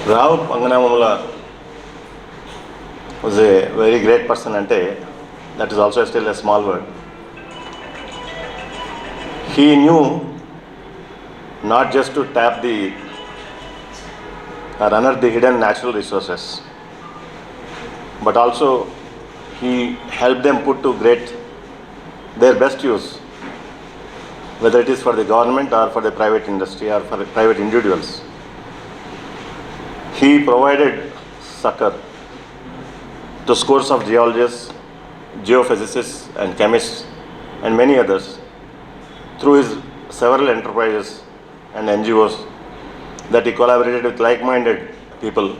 Rao Pamganamamamula was a very great person, and that is also still a small word. He knew not just to tap or unearth the hidden natural resources, but also he helped them put to their best use, whether it is for the government or for the private industry or for the private individuals. He provided succor to scores of geologists, geophysicists and chemists and many others through his several enterprises and NGOs that he collaborated with like-minded people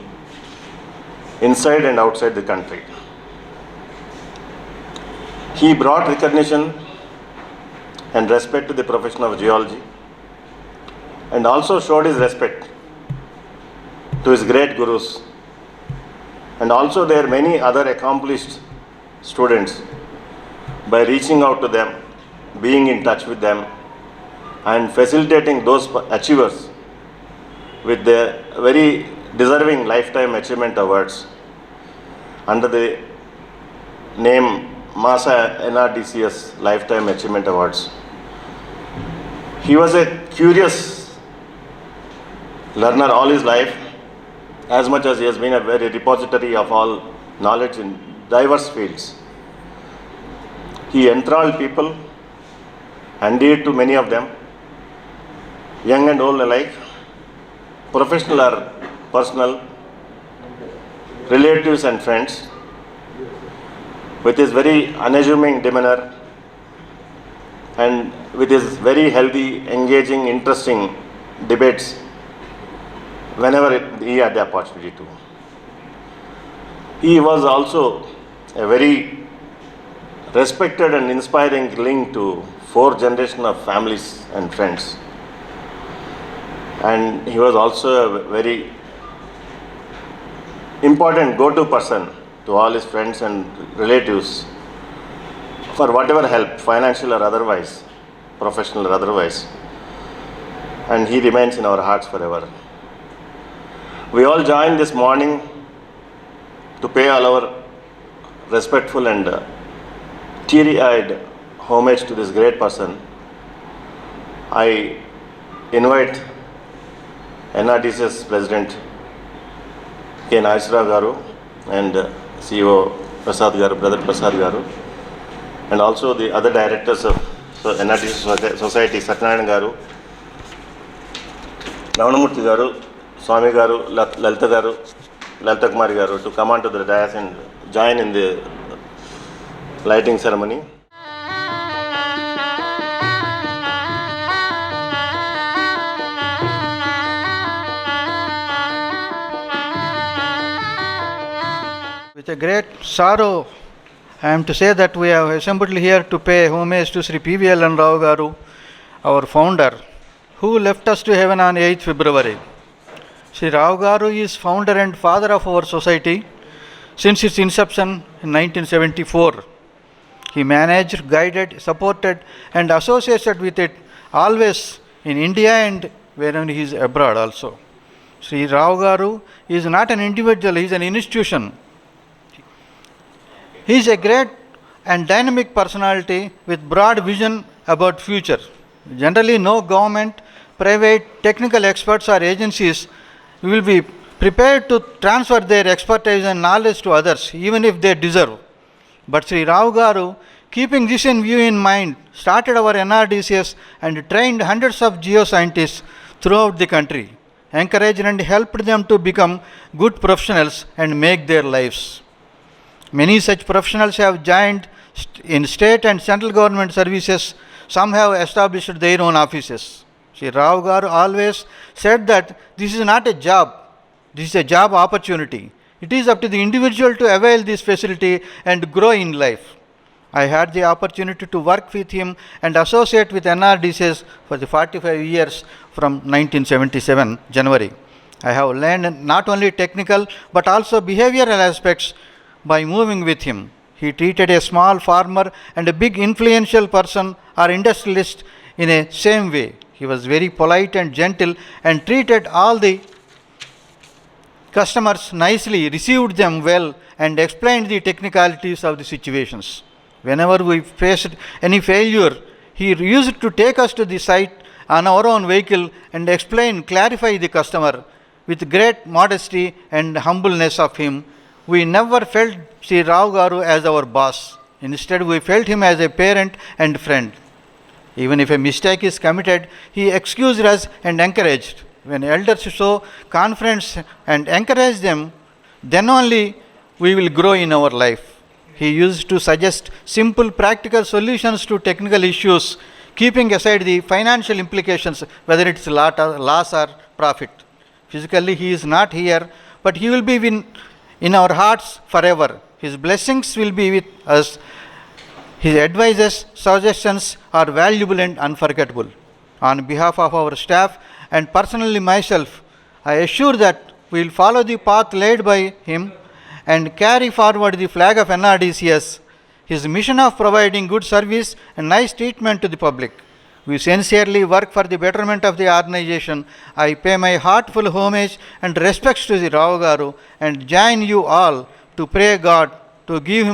inside and outside the country. He brought recognition and respect to the profession of geology and also showed his respect to his great gurus and also their many other accomplished students by reaching out to them, being in touch with them and facilitating those achievers with their very deserving lifetime achievement awards under the name PANASA-INDIA Lifetime Achievement Awards. He was a curious learner all his life, as much as he has been a very repository of all knowledge in diverse fields. He enthralled people and dear to many of them, young and old alike, professional or personal, relatives and friends, with his very unassuming demeanor and with his very healthy, engaging, interesting debates whenever he had the opportunity to. He was also a very respected and inspiring link to 4 generations of families and friends. And he was also a very important go-to person to all his friends and relatives for whatever help, financial or otherwise, professional or otherwise. And he remains in our hearts forever. We all join this morning to pay all our respectful and teary-eyed homage to this great person. I invite NRDCS President K. Nageswara Garu and CEO Prasad Garu, Brother Prasad Garu, and also the other directors of NRDCS Society, Satyanarayana Garu, Ramanamurthy Garu, Swami Garu, Lalita Garu, Lalita Kumari Garu to come on to the dais and join in the lighting ceremony. With a great sorrow, I am to say that we have assembled here to pay homage to Sri PVL Rao Garu, our founder, who left us to heaven on 8th February. Sri Rao Garu is founder and father of our society since its inception in 1974. He managed, guided, supported and associated with it always in India and wherever he is abroad also. Sri Rao Garu is not an individual, he is an institution. He is a great and dynamic personality with broad vision about future. Generally, no government, private, technical experts or agencies will be prepared to transfer their expertise and knowledge to others, even if they deserve. But Sri Rao Garu, keeping this in view in mind, started our NRDCS and trained hundreds of geoscientists throughout the country, encouraged and helped them to become good professionals and make their lives. Many such professionals have joined in state and central government services. Some have established their own offices. Sri Rao Garu always said that this is not a job, this is a job opportunity. It is up to the individual to avail this facility and grow in life. I had the opportunity to work with him and associate with NRDCS for the 45 years from 1977 January. I have learned not only technical but also behavioral aspects by moving with him. He treated a small farmer and a big influential person or industrialist in a same way. He was very polite and gentle and treated all the customers nicely, received them well, and explained the technicalities of the situations. Whenever we faced any failure, he used to take us to the site on our own vehicle and explain, clarify the customer with great modesty and humbleness of him. We never felt Sri Rao Garu as our boss. Instead, we felt him as a parent and friend. Even if a mistake is committed, he excused us and encouraged. When elders show confidence and encourage them, then only we will grow in our life. He used to suggest simple practical solutions to technical issues, keeping aside the financial implications, whether it's loss or profit. Physically, he is not here, but he will be in our hearts forever. His blessings will be with us. His advices, suggestions are valuable and unforgettable. On behalf of our staff and personally myself, I assure that we will follow the path laid by him and carry forward the flag of NRDCS, his mission of providing good service and nice treatment to the public. We sincerely work for the betterment of the organization. I pay my heartful homage and respects to the Rao Garu and join you all to pray God to give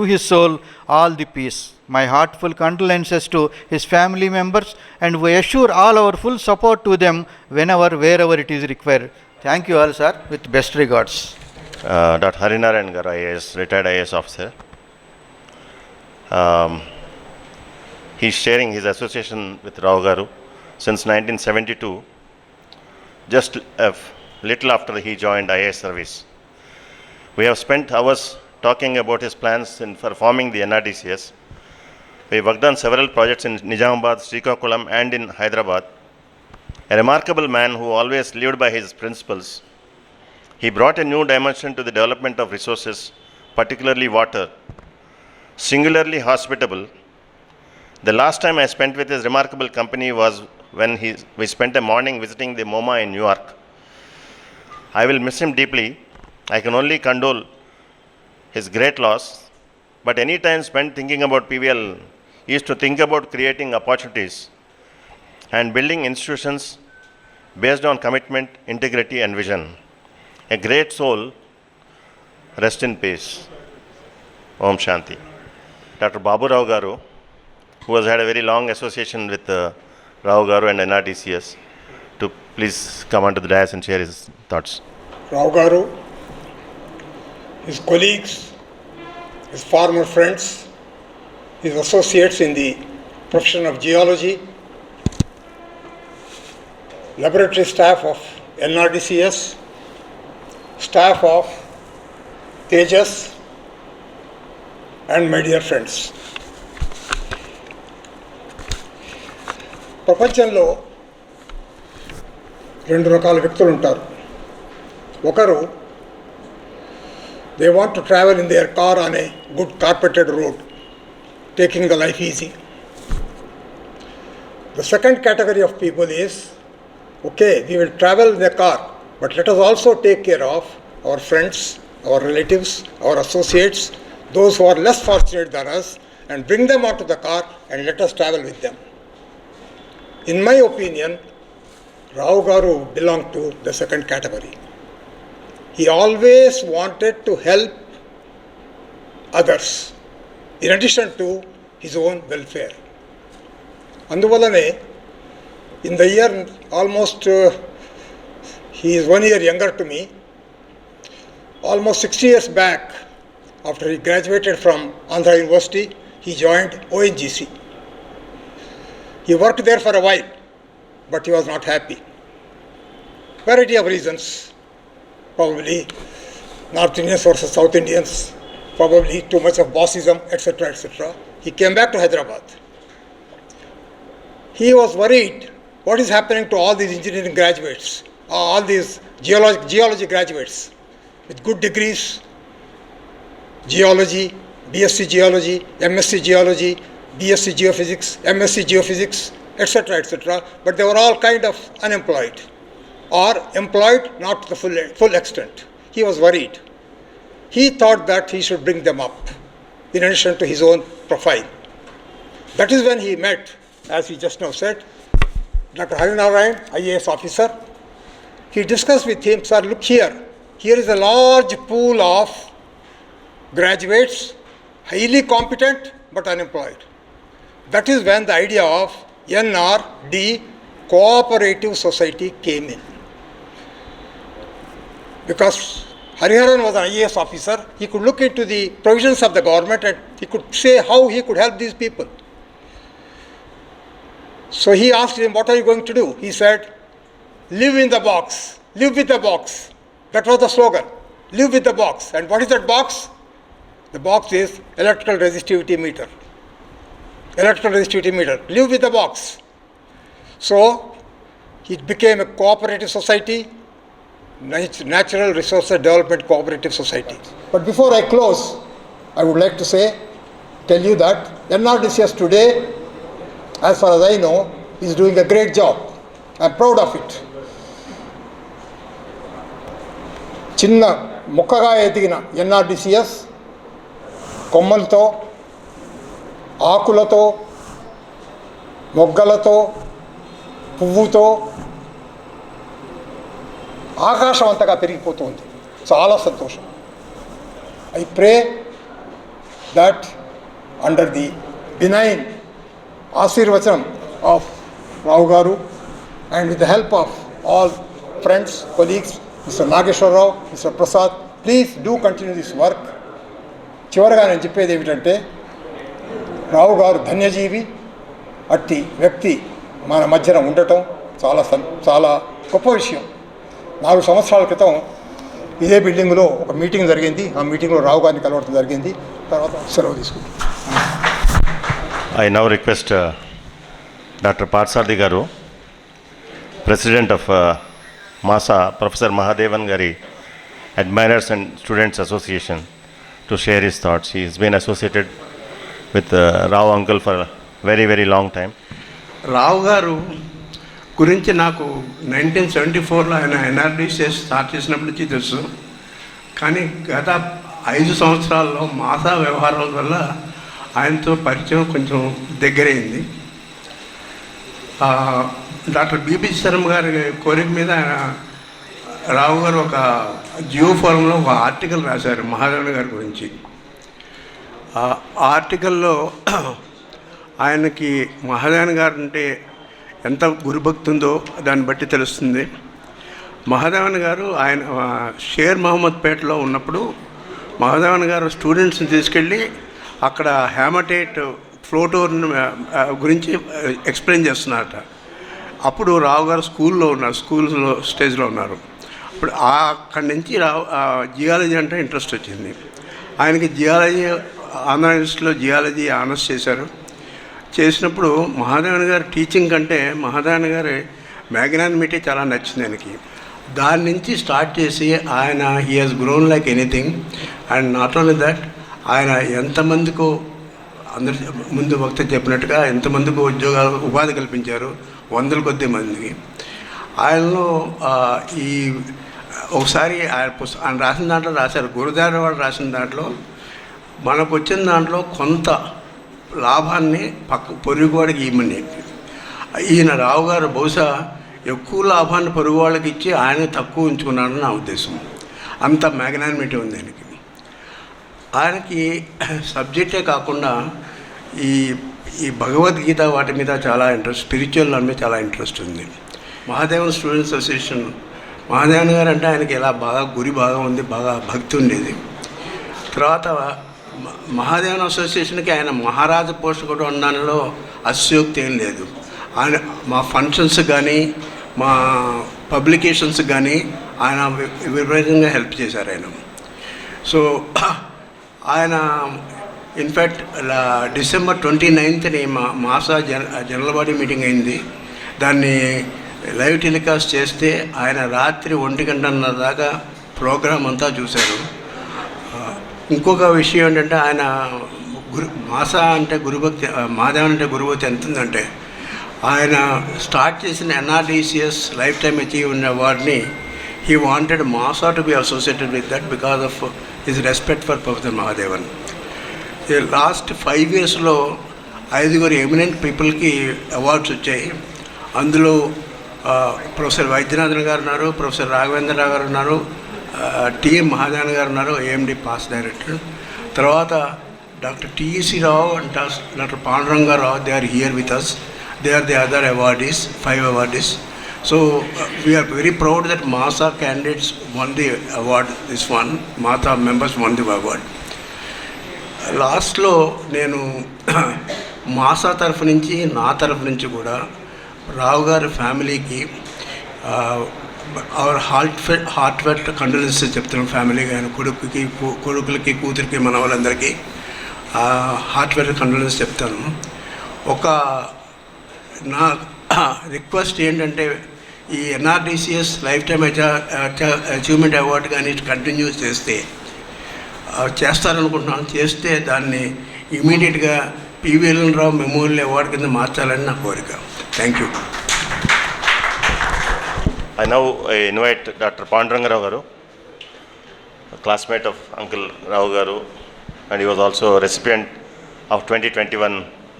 his soul all the peace. My heartful condolences to his family members, and we assure all our full support to them whenever, wherever it is required. Thank you all, sir. With best regards. Dr. Harinarayan Garu, IAS, retired IAS officer. He is sharing his association with Rao Garu since 1972, just a little after he joined IAS service. We have spent hours talking about his plans for forming the NRDCS. We worked on several projects in Nizamabad, Srikakulam and in Hyderabad. A remarkable man who always lived by his principles. He brought a new dimension to the development of resources, particularly water. Singularly hospitable. The last time I spent with his remarkable company was when we spent a morning visiting the MoMA in New York. I will miss him deeply. I can only condole his great loss, but any time spent thinking about PVL is to think about creating opportunities and building institutions based on commitment, integrity and vision. A great soul, rest in peace. Om Shanti. Dr. Babu Rao Garu, who has had a very long association with Rao Garu and NRDCS, to please come onto the dais and share his thoughts. Rao Garu, his colleagues, his former friends, his associates in the profession of geology, laboratory staff of NRDCS, staff of TEJAS, and my dear friends. ప్రపంచంలో రెండు రకాల వ్యక్తులు ఉంటారు. ఒకరు they want to travel in their car on a good carpeted road, taking the life easy. The second category of people is, okay, we will travel in the car, but let us also take care of our friends, our relatives, our associates, those who are less fortunate than us, and bring them onto the car and let us travel with them. In my opinion, Rao Garu belonged to the second category. He always wanted to help others in addition to his own welfare. Anduvallane, in the year almost, he is 1 year younger to me, almost 60 years back, after he graduated from Andhra University, he joined ONGC. He worked there for a while, but he was not happy. Variety of reasons. Probably North Indians versus South Indians, probably too much of bossism, etc., etc. He came back to Hyderabad. He was worried, what is happening to all these engineering graduates, all these geology graduates with good degrees, geology, BSc Geology, MSc Geology, BSc Geophysics, MSc Geophysics, etc., etc., but they were all kind of unemployed or employed not to the full extent. He was worried. He thought that he should bring them up in addition to his own profile. That is when he met, as he just now said, Dr. Harinarayan, IAS officer. He discussed with him, sir, look here, here is a large pool of graduates, highly competent but unemployed. That is when the idea of NRD cooperative society came in. Because Hariharan was an IAS officer, he could look into the provisions of the government and he could say how he could help these people. So he asked him, what are you going to do? He said, live in the box, live with the box. That was the slogan, live with the box. And what is that box? The box is electrical resistivity meter. Electrical resistivity meter, live with the box. So it became a cooperative society, Natural Resources Development Cooperative Society. But before I close, I would like to tell you that NRDCS today, as far as I know, is doing a great job. I'm proud of it. చిన్న మొక్కగా ఎదిగిన NRDCS కొమ్మలతో, ఆకులతో, మొగ్గలతో, పువ్వుతో ఆకాశం అంతగా పెరిగిపోతుంది. చాలా సంతోషం. I pray that under the benign ఆశీర్వచనం of Rao Garu and with the help of all friends, colleagues, Mr. Nageshwar Rao, Mr. Prasad, please do continue this work. చివరగా నేను చెప్పేది ఏమిటంటే, రావు గారు ధన్యజీవి. అట్టి వ్యక్తి మన మధ్యన ఉండటం చాలా గొప్ప విషయం. 4 సంవత్సరాల క్రితం ఇదే బిల్డింగ్లో ఒక మీటింగ్ జరిగింది. ఆ మీటింగ్లో రావు గారిని కలవడం జరిగింది. తర్వాత సెలవు తీసుకుంటాం. I now request Dr. Parsadi Garu, President of MASA, Professor Mahadevan Gari, Admirers and Students Association, to share his thoughts. He has been associated with Rao uncle for a very, very long time. రావు గారు గురించి నాకు 1974లో ఆయన NRDCS start చేసినప్పటి నుంచి తెలుసు. కానీ గత 5 సంవత్సరాల్లో మాసా వ్యవహారాల వల్ల ఆయనతో పరిచయం కొంచెం దగ్గరైంది. డాక్టర్ బిపి శర్మ గారి కోరిక మీద రావు గారు ఒక జియో ఫోరంలో ఒక ఆర్టికల్ రాశారు మహాదేవన్ గారి గురించి. ఆ ఆర్టికల్లో ఆయనకి మహాదేవన్ గారు అంటే ఎంత గురుభక్తి ఉందో దాన్ని బట్టి తెలుస్తుంది. మహాదేవన్ గారు ఆయన షేర్ మహమ్మద్ పేటలో ఉన్నప్పుడు మహాదేవన్ గారు స్టూడెంట్స్ని తీసుకెళ్ళి అక్కడ హ్యామటైట్ ఫ్లోటోర్ గురించి ఎక్స్ప్లెయిన్ చేస్తున్నారట. అప్పుడు రావు గారు స్కూల్లో స్టేజ్లో ఉన్నారు. ఇప్పుడు అక్కడి నుంచి జియాలజీ అంటే ఇంట్రెస్ట్ వచ్చింది ఆయనకి. జియాలజీ ఆంధ్ర యూనివర్సిటీలో జియాలజీ ఆనర్స్ చేసినప్పుడు మహాదేవన్ గారి టీచింగ్ కంటే మహాదేవన్ గారి మ్యాగ్నానిమిటీ చాలా నచ్చింది ఆయనకి. దాని నుంచి స్టార్ట్ చేసి ఆయన he has grown like anything. And not only that, ఆయన ఎంతమందికో అందరి ముందు వక్త చెప్పినట్టుగా ఎంతమందికి ఉపాధి కల్పించారు, 100 కొద్ది మందికి. ఆయనలో ఈ ఒకసారి ఆయన రాసిన దాంట్లో రాశారు, గురుదారి వాడు రాసిన దాంట్లో మనకు వచ్చిన దాంట్లో కొంత లాభాన్ని పొరుగువాడికి ఇవ్వమని. ఈయన రావు గారు బహుశా ఎక్కువ లాభాన్ని పొరుగు వాళ్ళకి ఇచ్చి ఆయన తక్కువ ఉంచుకున్నాడని నా ఉద్దేశం. అంత మ్యాగ్నానిమిటీ ఉంది ఆయనకి. ఆయనకి సబ్జెక్టే కాకుండా ఈ భగవద్గీత వాటి మీద చాలా ఇంట్రెస్ట్, స్పిరిచువల్ దాని మీద చాలా ఇంట్రెస్ట్ ఉంది. మహాదేవన్ స్టూడెంట్స్ అసోసియేషన్, మహాదేవన్ గారు అంటే ఆయనకి ఎలా గురి బాగా ఉంది, బాగా భక్తి ఉండేది. తర్వాత మహాదేవన్ అసోసియేషన్కి ఆయన మహారాజ పోషకుడు అనడంలో అస్యోక్తి ఏం లేదు. ఆయన మా ఫంక్షన్స్ కానీ మా పబ్లికేషన్స్ కానీ ఆయన విపరీతంగా హెల్ప్ చేశారు ఆయన. సో ఆయన ఇన్ఫ్యాక్ట్ డిసెంబర్ 29ని మాసా జనరల్ బాడీ మీటింగ్ అయింది. దాన్ని లైవ్ టెలికాస్ట్ చేస్తే ఆయన రాత్రి 1:30 దాకా ప్రోగ్రాం అంతా చూశారు. ఇంకొక విషయం ఏంటంటే ఆయన మాసా అంటే గురుభక్తి, మాధవన్ అంటే గురుభక్తి ఎంత ఉందంటే ఆయన స్టార్ట్ చేసిన NRDCS లైఫ్ టైమ్ అచీవ్మెంట్ అవార్డ్ని he wanted MASA to be associated with that because of his respect for professor Mahadevan. Last 5 yearsలో 5 ఎమినెంట్ పీపుల్కి అవార్డ్స్ వచ్చాయి. అందులో ప్రొఫెసర్ వైద్యనాథన్ గారు ఉన్నారు, ప్రొఫెసర్ రాఘవేంద్రరావు గారు ఉన్నారు, టిఎం మహాజన్ గారు ఉన్నారు, ఏఎండి పాస్ డైరెక్టర్. తర్వాత doctor TEC Rao and doctor Pandurangarao, they are here with us. They are the other awardees, 5 awardees. So we are very proud that MASA candidates won the award, this one. MASA members won the award. లాస్ట్లో నేను మాసా తరఫు నుంచి, నా తరఫు నుంచి కూడా రావు గారి ఫ్యామిలీకి అవర్ హార్ట్ఫెల్ట్ కండోలెన్సెస్ చెప్తున్నాం. ఫ్యామిలీకి, ఆయన కొడుకులకి, కూతురికి, మన వాళ్ళందరికీ హార్ట్ఫెల్ట్ కండోలెన్స్ చెప్తాను. ఒక నా రిక్వెస్ట్ ఏంటంటే, ఈ ఎన్ఆర్డిసిఎస్ లైఫ్ టైమ్ అచీవ్మెంట్ అవార్డు కానీ కంటిన్యూ చేస్తారనుకుంటున్నాను. చేస్తే దాన్ని ఇమీడియట్గా పివిఎల్ రావు మెమోరియల్ అవార్డు కింద మార్చాలని నా కోరిక. Thank you. I now invite Dr. Panduranga Garu, a classmate of Uncle Rao Garu, and he was also a recipient of 2021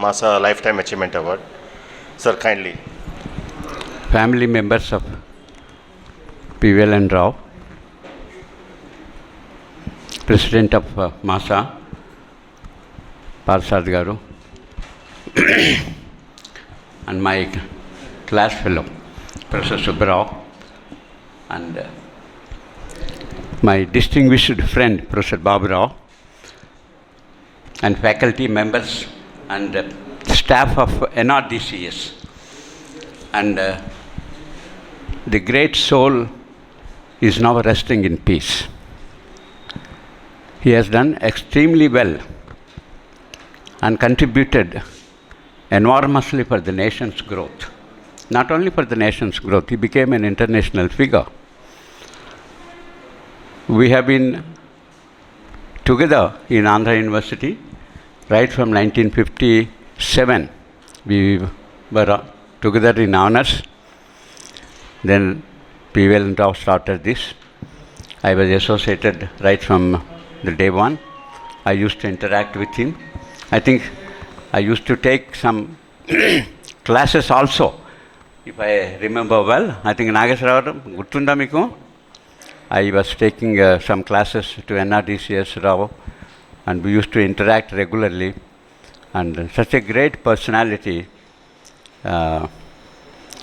MASA Lifetime Achievement Award. Sir, kindly. Family members of PVL and Rao, President of MASA, Parsad Garu, and my class fellow, Professor Subbarao, and my distinguished friend, Professor Babu Rao, and faculty members and staff of NRDCS, and the great soul is now resting in peace. He has done extremely well and contributed enormously for the nation's growth. Not only for the nation's growth, he became an international figure. We have been together in Andhra University right from 1957. We were together in honors. Then PVL and Rao started this. I was associated right from the day one. I used to interact with him. I think I used to take some classes also, if I remember well. I think Nageswara Guttunda Miku. I was taking some classes to NRDCS Rao, and we used to interact regularly. And such a great personality.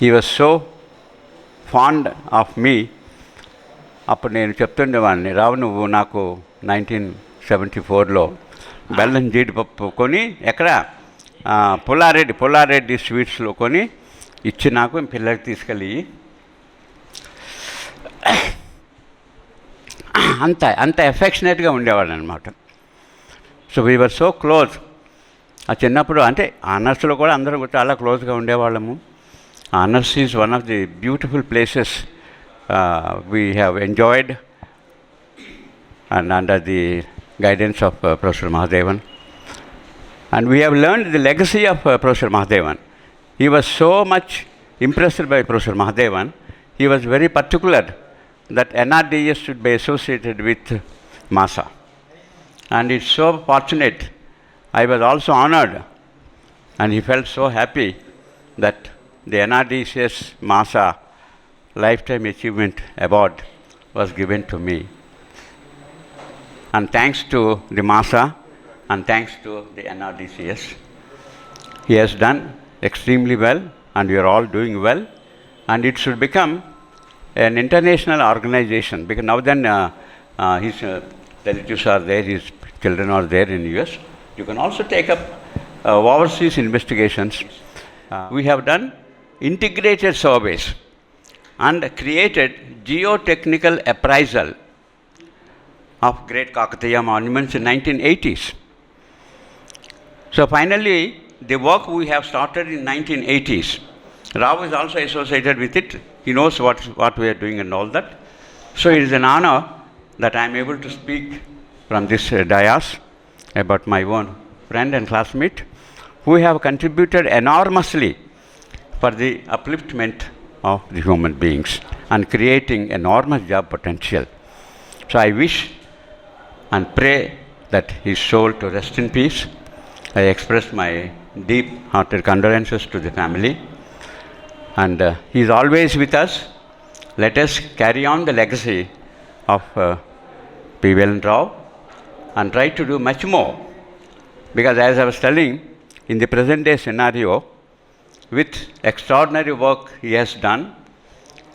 He was so fond of me. అప్పుడు నేను చెప్తుండేవాడిని, రావు నువ్వు నాకు 1974లో బెల్లం జీడిపప్పు కొని ఎక్కడ పుల్లారెడ్డి స్వీట్స్లో కొని ఇచ్చి నాకు పిల్లలకి తీసుకెళ్ళి అంత ఎఫెక్షనేట్గా ఉండేవాడు అనమాట. So we were so close. ఆ చిన్నప్పుడు అంటే ఆనర్స్లో కూడా అందరూ చాలా క్లోజ్గా ఉండేవాళ్ళము. Honours is one of the beautiful places we have enjoyed and under the guidance of Professor Mahadevan. And we have learned the legacy of Professor Mahadevan. He was so much impressed by Professor Mahadevan. He was very particular that NRDS should be associated with MASA. And it's so fortunate. I was also honored, and he felt so happy that the NRDCS MASA Lifetime Achievement Award was given to me. And thanks to the MASA and thanks to the NRDCS, he has done extremely well, and we are all doing well, and it should become an international organization, because now then his relatives are there, his children are there in US. You can also take up overseas investigations. We have done integrated surveys and created geotechnical appraisal of Great Kakatiya monuments in 1980s. So finally, the work we have started in 1980s, Rao is also associated with it. He knows what we are doing and all that. So it is an honor that I am able to speak from this dais about my own friend and classmate who have contributed enormously for the upliftment of the human beings and creating enormous job potential. So I wish and pray that his soul to rest in peace. I express my deep-hearted condolences to the family. And he is always with us. Let us carry on the legacy of PVL Rao and try to do much more. Because as I was telling, in the present day scenario, with extraordinary work he has done,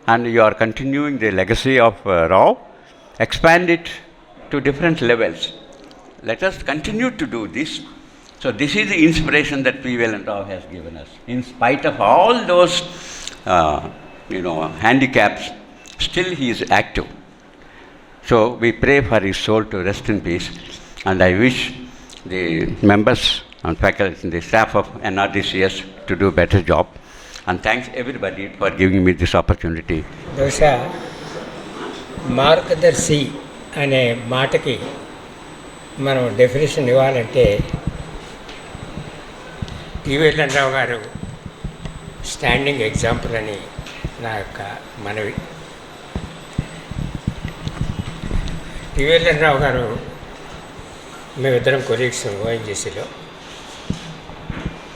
and you are continuing the legacy of Rao, expand it to different levels. Let us continue to do this. So this is the inspiration that PVL Rao has given us. In spite of all those handicaps, still he is active. So we pray for his soul to rest in peace, and I wish the members and faculty and the staff of NRDCS to do a better job. And thanks everybody for giving me this opportunity. బహుశా మార్గదర్శి అనే మాటకి మనం definition ఇవ్వాలంటే PVL రావు గారు standing example అని నా యొక్క మనవి. పివిఎల్ రావు గారు మేమిద్దరం కొలీగ్స్ ఓఎన్జీసీలో.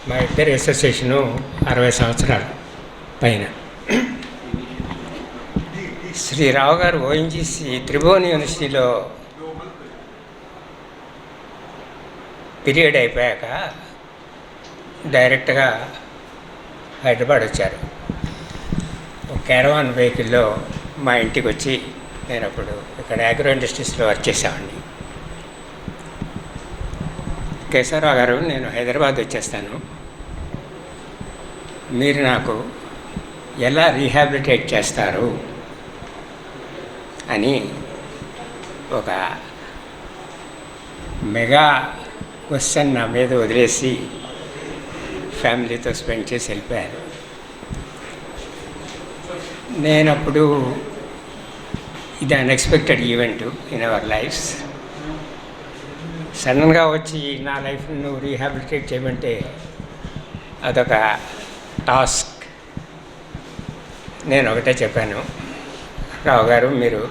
మా ఇద్దరి అసోసియేషను 60 సంవత్సరాల పైన. శ్రీ రావు గారు ఓఎన్జీసీ త్రిభువన్ యూనివర్సిటీలో పీరియడ్ అయిపోయాక డైరెక్ట్గా హైదరాబాద్ వచ్చారు. ఒక క్యారవాన్ వెహికల్లో మా ఇంటికి వచ్చి, నేను అప్పుడు ఇక్కడ అగ్రో ఇండస్ట్రీస్లో వర్క్ చేసేవాడిని. కేశవరావు గారు, నేను హైదరాబాద్ వచ్చేస్తాను, మీరు నాకు ఎలా రీహాబిలిటేట్ చేస్తారు అని ఒక మెగా క్వశ్చన్ నా మీద వదిలేసి ఫ్యామిలీతో స్పెండ్ చేసి వెళ్ళిపోయారు. నేనప్పుడు ఇది unexpected event in our lives. సడన్గా వచ్చి నా లైఫ్ని నువ్వు రీహాబిలిటేట్ చేయమంటే అదొక టాస్క్. నేను ఒకటే చెప్పాను, రావు గారు మీరు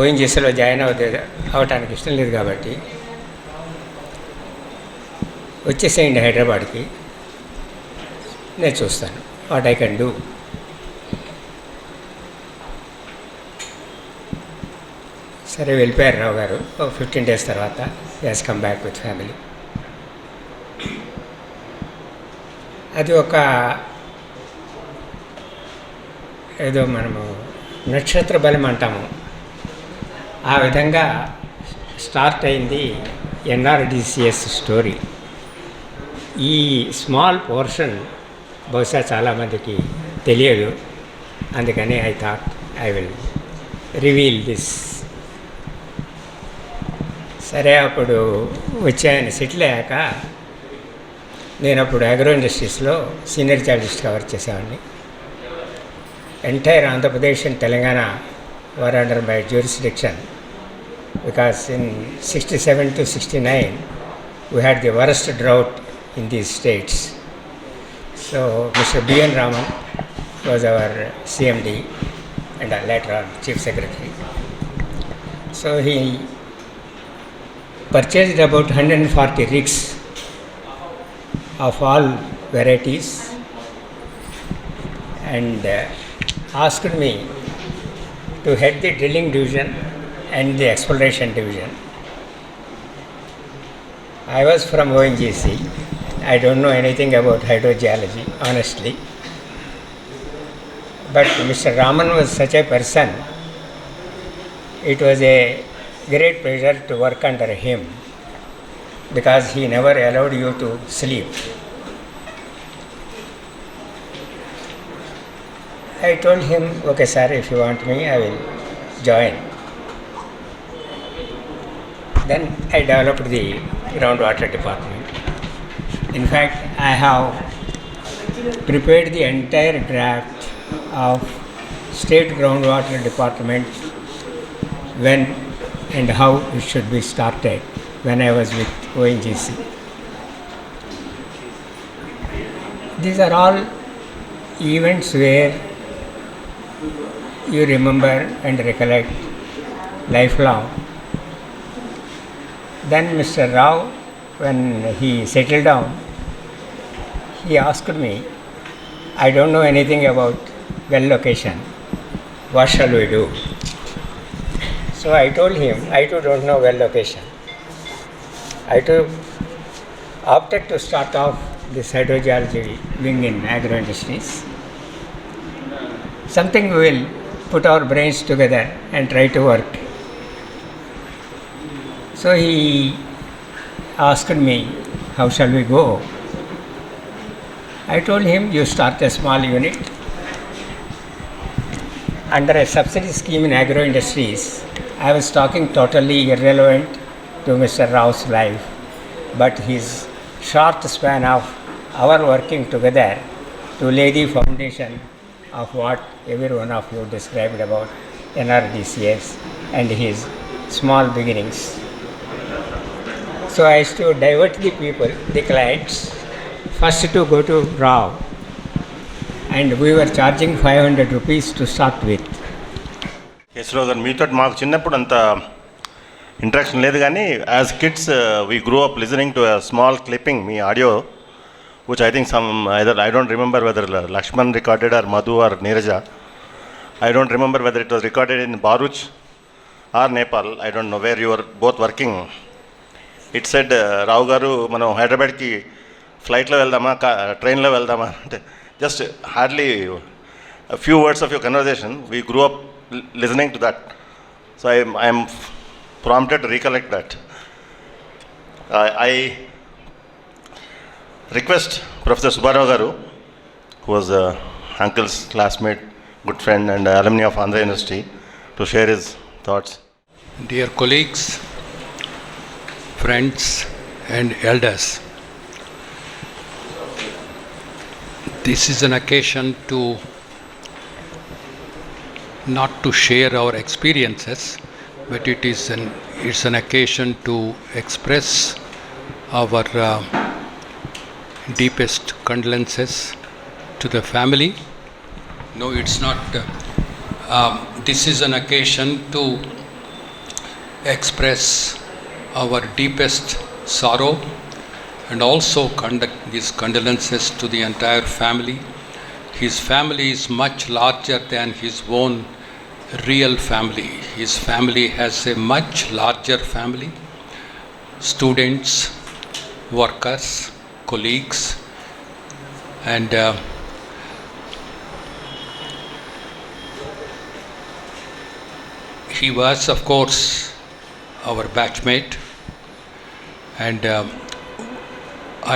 ఓఎన్జీసీలో జాయిన్ అవటానికి ఇష్టం లేదు కాబట్టి వచ్చేసేయండి హైదరాబాద్కి, నేను చూస్తాను వాట్ ఐ కెన్ డూ. సరే వెళ్ళిపోయారు రావు గారు. 15 days తర్వాత has come back with family. అది ఒక ఏదో మనము నక్షత్ర బలం అంటాము, ఆ విధంగా స్టార్ట్ అయింది ఎన్ఆర్డిసిఎస్ స్టోరీ. ఈ స్మాల్ పోర్షన్ బహుశా చాలామందికి తెలియదు, అందుకని I thought I will reveal this. సరే, అప్పుడు వచ్చాయని సెటిల్ అయ్యాక నేను అప్పుడు అగ్రో ఇండస్ట్రీస్లో సీనియర్ జియాలజిస్ట్గా వర్క్ చేసేవాడిని. Entire Andhra Pradesh and Telangana were under my jurisdiction, because in 67 to 69 we had the worst drought in these states. So Mr. B.N. Raman was our CMD and later on Chief Secretary. So he purchased about 140 rigs of all varieties and asked me to head the drilling division and the exploration division. I was from ONGC. I don't know anything about hydrogeology, honestly. But Mr. Raman was such a person, it was a great pleasure to work under him, because he never allowed you to sleep. I told him, okay sir, if you want me, I will join. Then I developed the groundwater department. In fact, I have prepared the entire draft of state groundwater department, when and how it should be started, when I was with ONGC. These are all events where you remember and recollect lifelong. Then Mr. Rao, when he settled down, he asked me, I don't know anything about well location, what shall we do? So I told him, I too don't know well location. I too opted to start off this hydrogeology wing in agro industries. Something we will put our brains together and try to work. So he asked me, how shall we go? I told him, you start a small unit under a subsidy scheme in agro industries. I was talking totally irrelevant to Mr. Rao's life, but his short span of our working together to lay the foundation of what every one of you described about NRDCS and his small beginnings. So I used to divert the people, the clients, first to go to Rao, and we were charging 500 rupees to start with. Yashwarao garu మీతో మాకు చిన్నప్పుడు అంత interaction లేదు కానీ as kids we grew up listening to small clipping మీ audio which I think some either I don't remember whether Lakshman recorded or Madhu or Neeraja I don't remember whether it was recorded in Bharuch or Nepal I don't know where your both working. It said Rao garu మనం హైదరాబాద్కి ఫ్లైట్లో వెళ్దామా ట్రైన్లో వెళ్దామా అంటే just hardly few words of your conversation we grew up listening to that. So I am prompted to recollect that. I request Professor Subbarao Garu, who was uncle's classmate, good friend and alumni of Andhra University, to share his thoughts. Dear colleagues, friends and elders, this is an occasion to not to share our experiences, but it's an occasion to express our deepest condolences to the family. No, it's not. This is an occasion to express our deepest sorrow and also conduct these condolences to the entire family. His family is much larger than his own real family. His family has a much larger family. Students, workers, colleagues, and he was, of course, our batchmate, and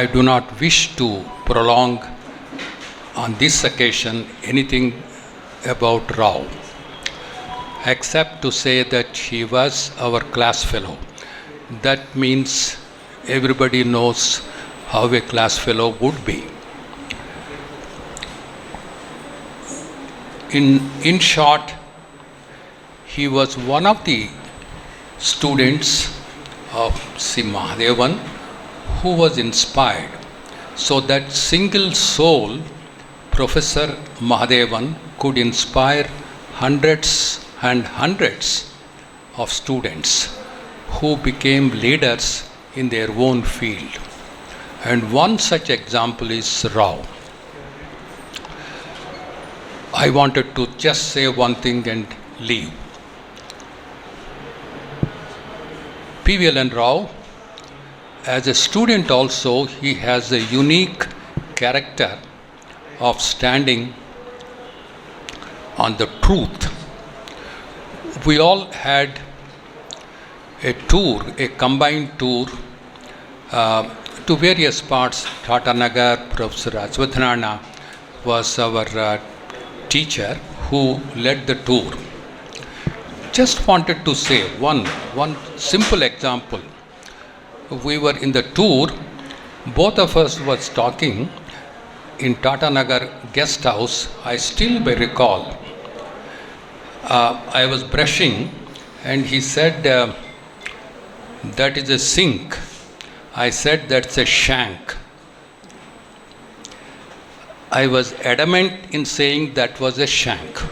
I do not wish to prolong on this occasion anything about Rao, except to say that he was our class fellow. That means everybody knows how a class fellow would be. In short, he was one of the students of Sri Mahadevan who was inspired. So that single soul, Professor Mahadevan, could inspire hundreds and hundreds of students who became leaders in their own field. And one such example is Rao. I wanted to just say one thing and leave. PVLN Rao, as a student also, he has a unique character of standing on the truth. We all had a tour, a combined tour to various parts. Tata Nagar, Professor Ajwadhanana was our teacher who led the tour. Just wanted to say one simple example. We were in the tour, both of us was talking in Tata Nagar guest house. I still may recall. I was brushing and he said, that is a sink. I said, that's a shank. I was adamant in saying that was a shank.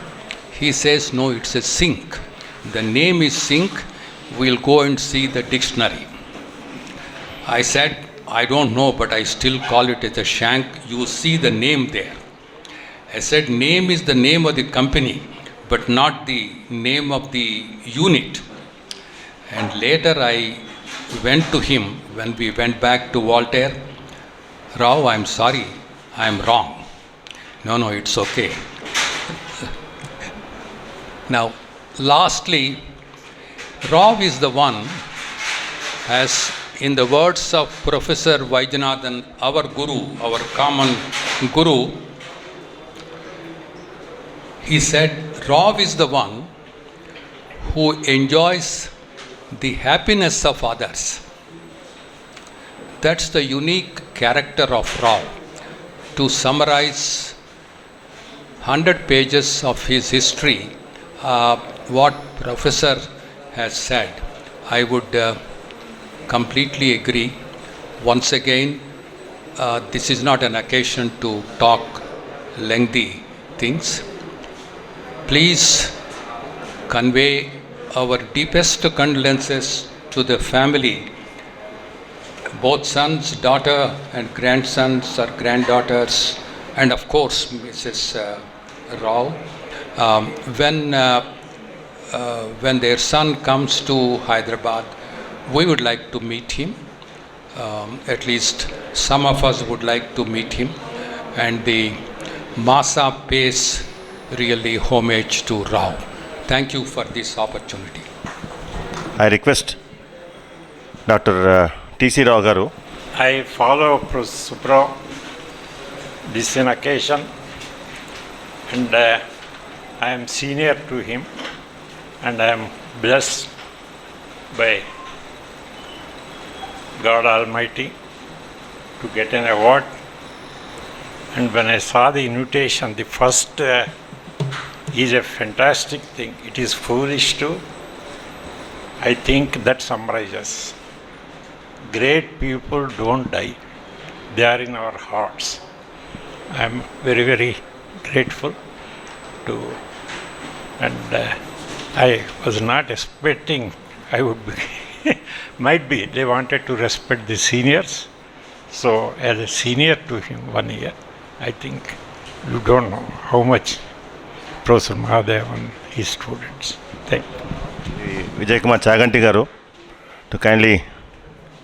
He says, no, it's a sink. The name is sink. We'll go and see the dictionary. I said, I don't know, but I still call it as a shank. You see the name there. I said, name is the name of the company, but not the name of the unit. And later I went to him when we went back to Voltaire. Rao, I'm sorry, I'm wrong. No, it's okay. Now, lastly, Rao is the one, as in the words of Professor Vaidyanathan, our guru, our common guru, he said, Rao is the one who enjoys the happiness of others. That's the unique character of Rao. To summarize 100 pages of his history, what Professor has said, I would completely agree. Once again, this is not an occasion to talk lengthy things. Please convey our deepest condolences to the family, both sons, daughter, and grandsons or granddaughters, and of course Mrs. Rao. When their son comes to Hyderabad, we would like to meet him. At least some of us would like to meet him, and the MASA pays really homage to Rao. Thank you for this opportunity. I request Dr. T.C. Rao garu. I follow Supro this in occasion, and I am senior to him, and I am blessed by God Almighty to get an award. And when I saw the invitation, the first is a fantastic thing. It is foolish too. I think that summarizes. Great people don't die. They are in our hearts. I am very, very grateful to, and I was not expecting I would be, might be, they wanted to respect the seniors. So as a senior to him 1 year, I think you don't know how much Professor Mahadev and his students. Thank you. Vijay Kumar Chaganti garu to kindly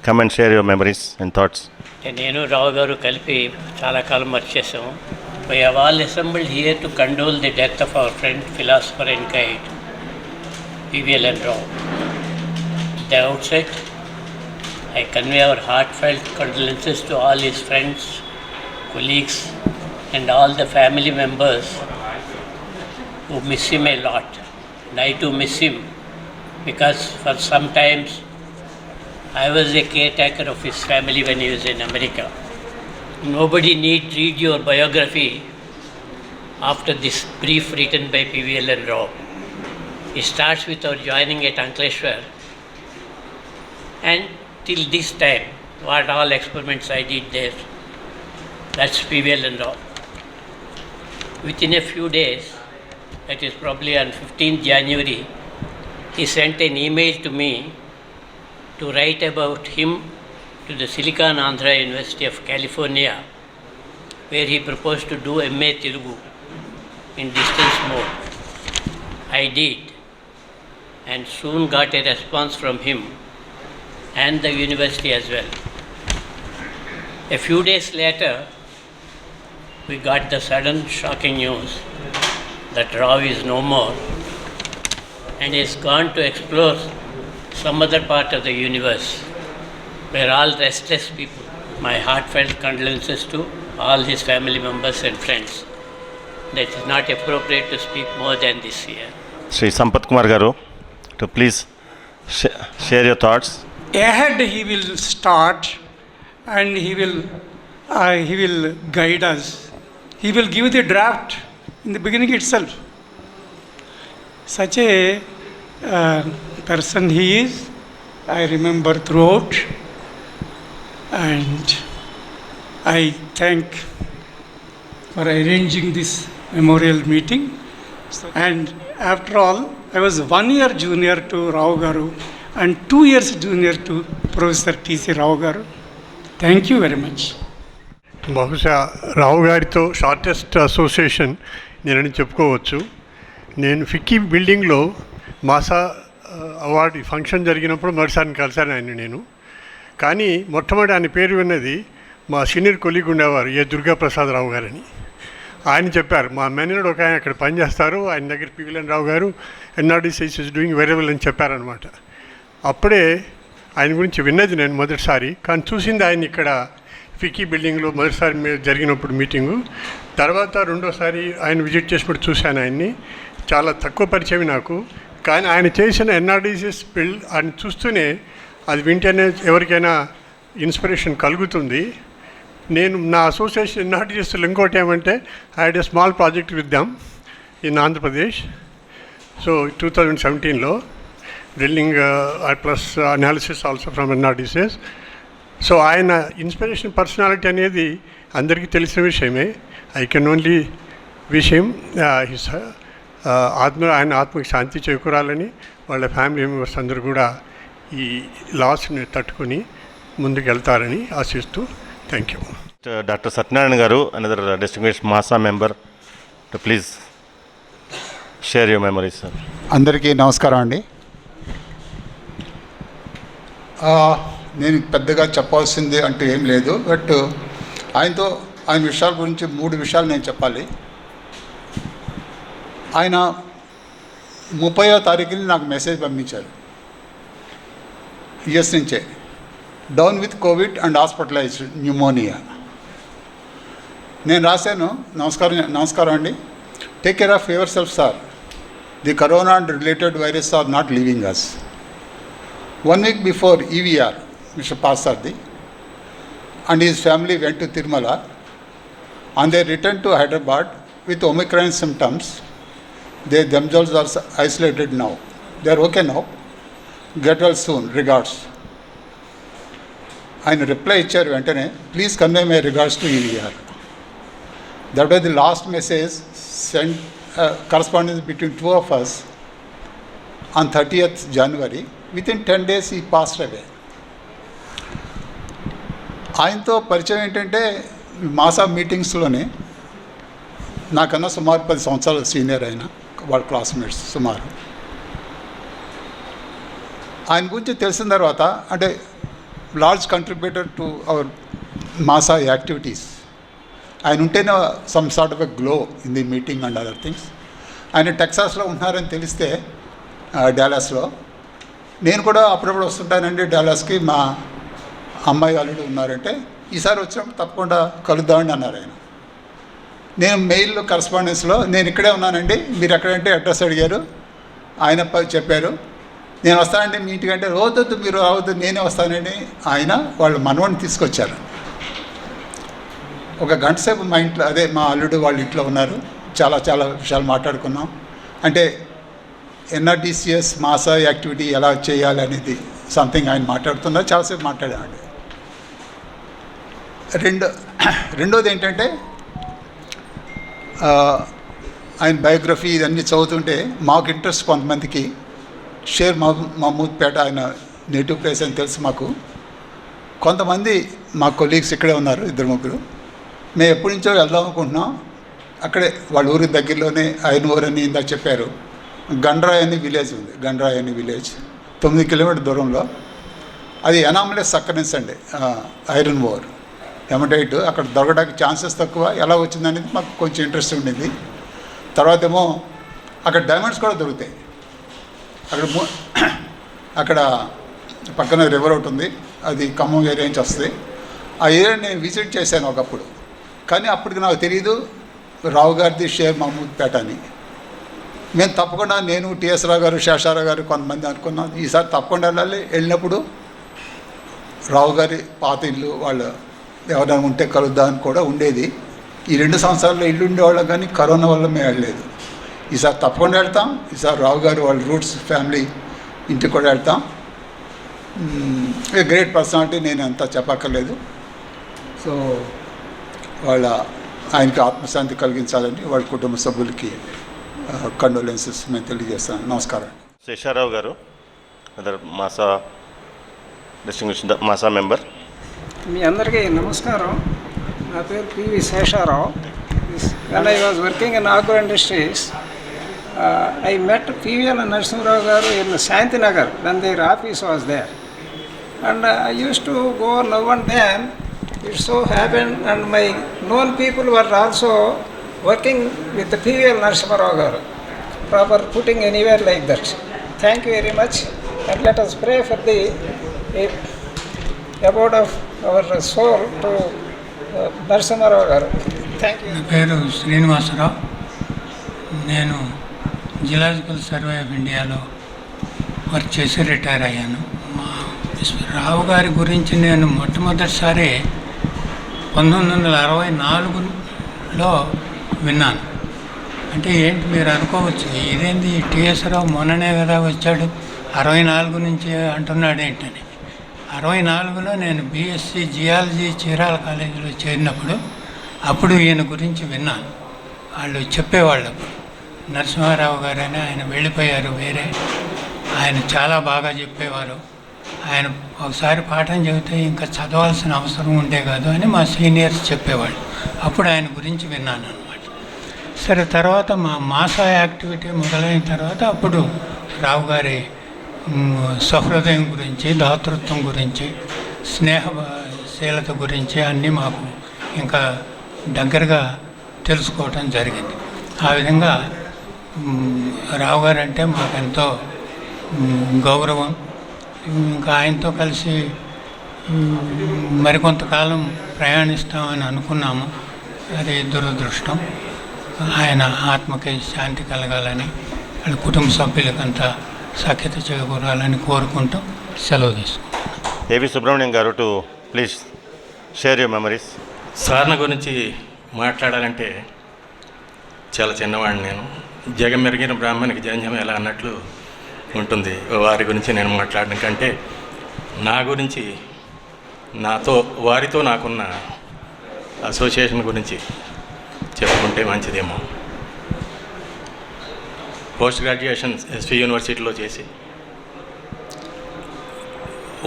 come and share your memories and thoughts. నేను రావు గారు కలిపి చాలా కాలం work చేసాము. We have all assembled here to condole the death of our friend, philosopher and guide, PVLN Rao. At the outset, I convey our heartfelt condolences to all his friends, colleagues, and all the family members who miss him a lot. And I too miss him, because for some times I was a caretaker of his family when he was in America. Nobody need read your biography after this brief written by PVLN Rao. It starts with our joining at Ankleshwar, and till this time, what all experiments I did there, that's PVLN Rao. Within a few days, that is probably on 15th January, he sent an email to me to write about him to the Silicon Andhra University of California, where he proposed to do MA Telugu in distance mode. I did, and soon got a response from him and the university as well. A few days later, we got the sudden shocking news that Rao is no more and is gone to explore some other part of the universe. We are all restless people. My heartfelt condolences to all his family members and friends. That is not appropriate to speak more than this here. Sri Sampath Kumar garu to please share your thoughts. Ahead he will start, and he will guide us. He will give the draft in the beginning itself. Such a person he is, I remember throughout, and I thank for arranging this memorial meeting. And after all, I was 1 year junior to Rao garu and 2 years junior to Professor T.C. Rao garu. Thank you very much. బహుశా రావు గారితో shortest association నేనని చెప్పుకోవచ్చు. నేను ఫిక్కీ బిల్డింగ్లో మాసా award function జరిగినప్పుడు మొదటిసారి కలిశాను ఆయన నేను. కానీ మొట్టమొదటి ఆయన పేరు విన్నది మా సీనియర్ కొలీగ్ ఉండేవారు దుర్గాప్రసాదరావు గారని. ఆయన చెప్పారు, మా మేనేజర్ ఒక ఆయన అక్కడ పనిచేస్తారు, ఆయన దగ్గర పివిఎన్ రావు గారు ఎన్ఆర్డీసీఎస్ ఇస్ డూయింగ్ వెరీ వెల్ అని చెప్పారనమాట. అప్పుడే ఆయన గురించి విన్నది నేను మొదటిసారి, కానీ చూసింది ఆయన ఇక్కడ ఫికీ బిల్డింగ్లో మొదటిసారి జరిగినప్పుడు మీటింగు. తర్వాత రెండోసారి ఆయన విజిట్ చేసినప్పుడు చూశాను ఆయన్ని. చాలా తక్కువ పరిచయం నాకు, కానీ ఆయన చేసిన ఎన్ఆర్డీసీఎస్ బిల్ ఆయన చూస్తూనే అది వింటేనే ఎవరికైనా ఇన్స్పిరేషన్ కలుగుతుంది. నేను నా అసోసియేషన్ ఎన్ఆర్డీసీఎస్లో ఇంకోటి ఏమంటే I had a small project with them in Andhra Pradesh. So 2017లో drilling plus analysis also from ఎన్ఆర్డీసీఎస్. So ఆయన ఇన్స్పిరేషన్ పర్సనాలిటీ అనేది అందరికీ తెలిసిన విషయమే. I can only wish him his ఆయన ఆత్మకి శాంతి చేకూరాలని, వాళ్ళ ఫ్యామిలీ మెంబర్స్ అందరూ కూడా ఈ లాస్ని తట్టుకొని ముందుకు వెళ్తారని ఆశిస్తూ thank you. Doctor Satyanarayana garu, another distinguished MASA member, to please share your memories sir. అందరికీ నమస్కారం అండి. నేను పెద్దగా చెప్పాల్సింది అంటూ ఏం లేదు, బట్ ఆయన విషయాల గురించి 3 విషయాలు నేను చెప్పాలి. ఆయన 30వ తారీఖుని నాకు మెసేజ్ పంపించారు యుఎస్ నుంచే, down with COVID and hospitalized pneumonia. నేను రాశాను, నమస్కారం అండి, take care of yourself sir, the corona and related virus are not leaving us. 1 week before EVR, Mr. Pasardi and his family went to Tirumala. On their return to Hyderabad with Omicron symptoms, they themselves are isolated now. They are okay now. Get well soon. Regards. ఆయన reply ఇచ్చారు వెంటనే, please convey my regards to EVR. That was the last message send correspondence between 2 of us on 30th January. Within 10 days he passed away. ఆయనతో పరిచయం ఏంటంటే మాసా మీటింగ్స్లోనే, నాకన్నా సుమారు 10 సంవత్సరాలు senior అయిన వాళ్ళ క్లాస్మేట్స్ సుమారు. ఆయన గురించి తెలిసిన తర్వాత, అంటే large contributor to our MASA activities. ఆయన ఉంటేనే some sort of a glow in the meeting and other things. ఆయన టెక్సాస్లో ఉన్నారని తెలిస్తే డాలస్లో, నేను కూడా అప్పుడప్పుడు వస్తుంటానండి డాలస్కి, మా అమ్మాయి అల్లుడు ఉన్నారంటే ఈసారి వచ్చినప్పుడు తప్పకుండా కలుద్దామని అన్నారు ఆయన. నేను మెయిల్లో కరస్పాండెన్స్లో, నేను ఇక్కడే ఉన్నానండి, మీరు ఎక్కడంటే అడ్రస్ అడిగారు, ఆయన చెప్పారు, నేను వస్తానండి మీ ఇంటికంటే, రోజొద్దు మీరు రావద్దు నేనే వస్తానండి. ఆయన వాళ్ళ మనవడిని తీసుకొచ్చారు. 1 గంట సేపు మా ఇంట్లో, అదే మా అల్లుడు వాళ్ళ ఇంట్లో ఉన్నారు. చాలా విషయాలు మాట్లాడుకున్నాం. అంటే ఎన్ఆర్డీసీఎస్ మాసా యాక్టివిటీ ఎలా చేయాలి అనేది సంథింగ్ ఆయన మాట్లాడుతున్నారు. చాలాసేపు మాట్లాడామండి. రెండోది ఏంటంటే, ఆయన బయోగ్రఫీ ఇదన్నీ చదువుతుంటే మాకు ఇంట్రెస్ట్, కొంతమందికి షేర్ మహమూద్ పేట ఆయన నేటివ్ ప్లేస్ అని తెలుసు మాకు. కొంతమంది మా కొలీగ్స్ ఇక్కడే ఉన్నారు, 2-3. మేము ఎప్పటి నుంచో వెళ్దాం అనుకుంటున్నాం. అక్కడే వాళ్ళ ఊరి దగ్గరలోనే ఐనూరు అని ఇందా చెప్పారు, గండ్రాయ్ అని విలేజ్ ఉంది. గండ్రాయ్ అని విలేజ్ 9 కిలోమీటర్ దూరంలో. అది ఎనామలస్ అక్కరెన్స్ అండి, ఐరన్ ఓర్, హెమటైట్. అక్కడ దొరకడానికి ఛాన్సెస్ తక్కువ. ఎలా వచ్చిందనేది మాకు కొంచెం ఇంట్రెస్ట్ ఉండింది. తర్వాత ఏమో అక్కడ డైమండ్స్ కూడా దొరుకుతాయి. అక్కడ పక్కన రివర్ ఒకటి ఉంది, అది ఖమ్మం ఏరియా నుంచి వస్తుంది. ఆ ఏరియా నేను విజిట్ చేశాను ఒకప్పుడు, కానీ అప్పటికి నాకు తెలియదు రావు గారిది షేర్ మహమూద్ పేట అని. మేము తప్పకుండా, నేను టిఎస్ రావు గారు, శేషారావు గారు, కొంతమంది అనుకున్నాం ఈసారి తప్పకుండా వెళ్ళాలి. వెళ్ళినప్పుడు రావు గారి పాత ఇల్లు వాళ్ళు ఎవరైనా ఉంటే కలుద్దామని కూడా ఉండేది. ఈ 2 సంవత్సరాల్లో ఇల్లు ఉండేవాళ్ళం, కానీ కరోనా వల్ల మేము వెళ్ళలేదు. ఈసారి తప్పకుండా వెళ్తాం. ఈసారి రావు గారు వాళ్ళ రూట్స్ ఫ్యామిలీ ఇంటికి కూడా వెళ్తాం. గ్రేట్ పర్సనాలిటీ, నేను అంతా చెప్పక్కర్లేదు. సో ఆయనకి ఆత్మశాంతి కలిగించాలని వాళ్ళ కుటుంబ సభ్యులకి కండోలెన్సెస్ మేము తెలియజేస్తాను. నమస్కారం. శేషారావు గారు, అదర్ మాసా డిస్టింగ్విష్డ్ మాసా మెంబర్. మీ అందరికీ నమస్కారం. నా పేరు PV Sesha Rao. When I was working in agro industries, I met PVL Narasimharao garu in Shantinagar when their office was there. And I used to go now and then. It so happened, and my known people were also working with the PVL Narasimharao garu, proper putting anywhere like that. Thank you very much, and let us pray for the abode of our soul to Narasimharao garu. Thank you. నా పేరు శ్రీనివాసరావు. నేను geological survey of ఇండియాలో work చేసి retire అయ్యాను. మా రావు గారి గురించి నేను మొట్టమొదటిసారి 1964లో విన్నాను. అంటే ఏంటి మీరు అనుకోవచ్చు, ఇదేంది టిఎస్ రావు మొన్ననే కదా వచ్చాడు, 64 నుంచి అంటున్నాడు ఏంటని. 64లో నేను బీఎస్సీ జియాలజీ చీరాల కాలేజీలో చేరినప్పుడు అప్పుడు ఈయన గురించి విన్నాను. వాళ్ళు చెప్పేవాళ్ళు నరసింహారావు గారని, ఆయన వెళ్ళిపోయారు వేరే. ఆయన చాలా బాగా చెప్పేవారు. ఆయన ఒకసారి పాఠం చెబితే ఇంకా చదవాల్సిన అవసరం ఉండే కాదు అని మా సీనియర్స్ చెప్పేవాళ్ళు. అప్పుడు ఆయన గురించి విన్నాను అనమాట. సరే, తర్వాత మా మాసా యాక్టివిటీ మొదలైన తర్వాత అప్పుడు రావు గారి సహృదయం గురించి, దాతృత్వం గురించి, స్నేహశీలత గురించి అన్నీ మాకు ఇంకా దగ్గరగా తెలుసుకోవటం జరిగింది. ఆ విధంగా రావు గారు అంటే మాకెంతో గౌరవం. ఇంకా ఆయనతో కలిసి మరికొంతకాలం ప్రయాణిస్తామని అనుకున్నాము. అది దురదృష్టం. ఆయన ఆత్మకి శాంతి కలగాలని, వాళ్ళ కుటుంబ సభ్యులకంతా సఖ్యత చేకూరాలని కోరుకుంటూ సెలవు తీసుకుంటాను. ఏవి సుబ్రహ్మణ్యం గారు, to please share your memories. సార్ని గురించి మాట్లాడాలంటే చాలా చిన్నవాడిని నేను. జగమెరిగిన బ్రాహ్మణికి జంజం ఎలా అన్నట్లు ఉంటుంది. వారి గురించి నేను మాట్లాడడం కంటే నా గురించి, వారితో నాకున్న అసోసియేషన్ గురించి చెప్పుకుంటే మంచిదేమో. పోస్ట్ గ్రాడ్యుయేషన్ ఎస్వి యూనివర్సిటీలో చేసి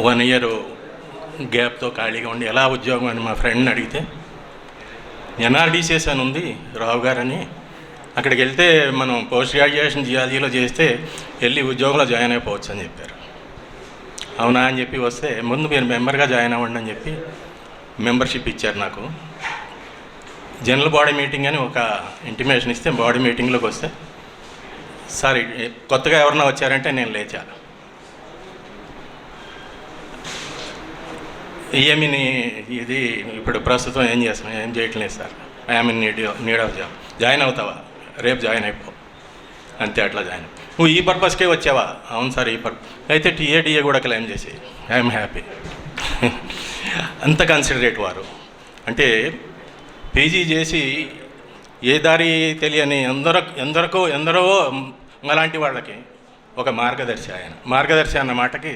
1 ఇయర్ గ్యాప్తో ఖాళీగా ఉండి ఎలా ఉద్యోగం అని మా ఫ్రెండ్ని అడిగితే, NRDCS అని ఉంది రావు గారని, అక్కడికి వెళ్తే మనం పోస్ట్ గ్రాడ్యుయేషన్ జియాలజీలో చేస్తే వెళ్ళి ఉద్యోగంలో జాయిన్ అయిపోవచ్చు అని చెప్పారు. అవునా అని చెప్పి వస్తే, ముందు మీరు మెంబర్గా జాయిన్ అవ్వండి అని చెప్పి మెంబర్షిప్ ఇచ్చారు నాకు. జనరల్ బాడీ మీటింగ్ అని ఒక ఇంటిమేషన్ ఇస్తే బాడీ మీటింగ్లోకి వస్తే, సార్ కొత్తగా ఎవరన్నా వచ్చారంటే నేను లేచా. ఏమిని ఇది ఇప్పుడు ప్రస్తుతం ఏం చేస్తున్నాం, ఏం చేయట్లేదు sir, I'm in need of job. Join అవుతావా, రేపు జాయిన్ అయిపో, అంతే. అట్లా జాయిన్. నువ్వు ఈ పర్పస్కే వచ్చావా, అవును సార్ ఈ పర్పస్ అయితే TADA కూడా క్లెయిమ్ చేసి ఐఎమ్ హ్యాపీ. అంత కన్సిడరేట్ వారు. అంటే పీజీ చేసి ఏ దారి తెలియని ఎందరో అలాంటి వాళ్ళకి ఒక మార్గదర్శి ఆయన. మార్గదర్శి అన్న మాటకి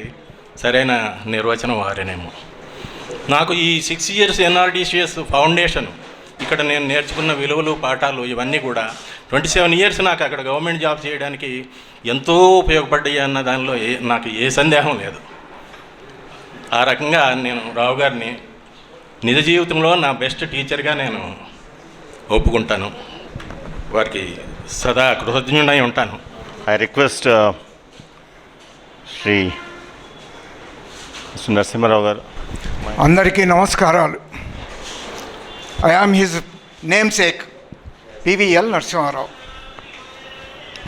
సరైన నిర్వచనం వారేనేమో. నాకు ఈ 6 years NRDCS ఫౌండేషన్, ఇక్కడ నేను నేర్చుకున్న విలువలు, పాఠాలు ఇవన్నీ కూడా 27 years నాకు అక్కడ గవర్నమెంట్ జాబ్ చేయడానికి ఎంతో ఉపయోగపడ్డాయి అన్న దానిలో నాకు ఏ సందేహం లేదు. ఆ రకంగా నేను రావు గారిని నిజ జీవితంలో నా బెస్ట్ టీచర్గా నేను ఒప్పుకుంటాను. వారికి సదా కృతజ్ఞుడై ఉంటాను. ఐ రిక్వెస్ట్ శ్రీ నరసింహారావు గారు. అందరికీ నమస్కారాలు. I am his namesake PVL Narasimha Rao.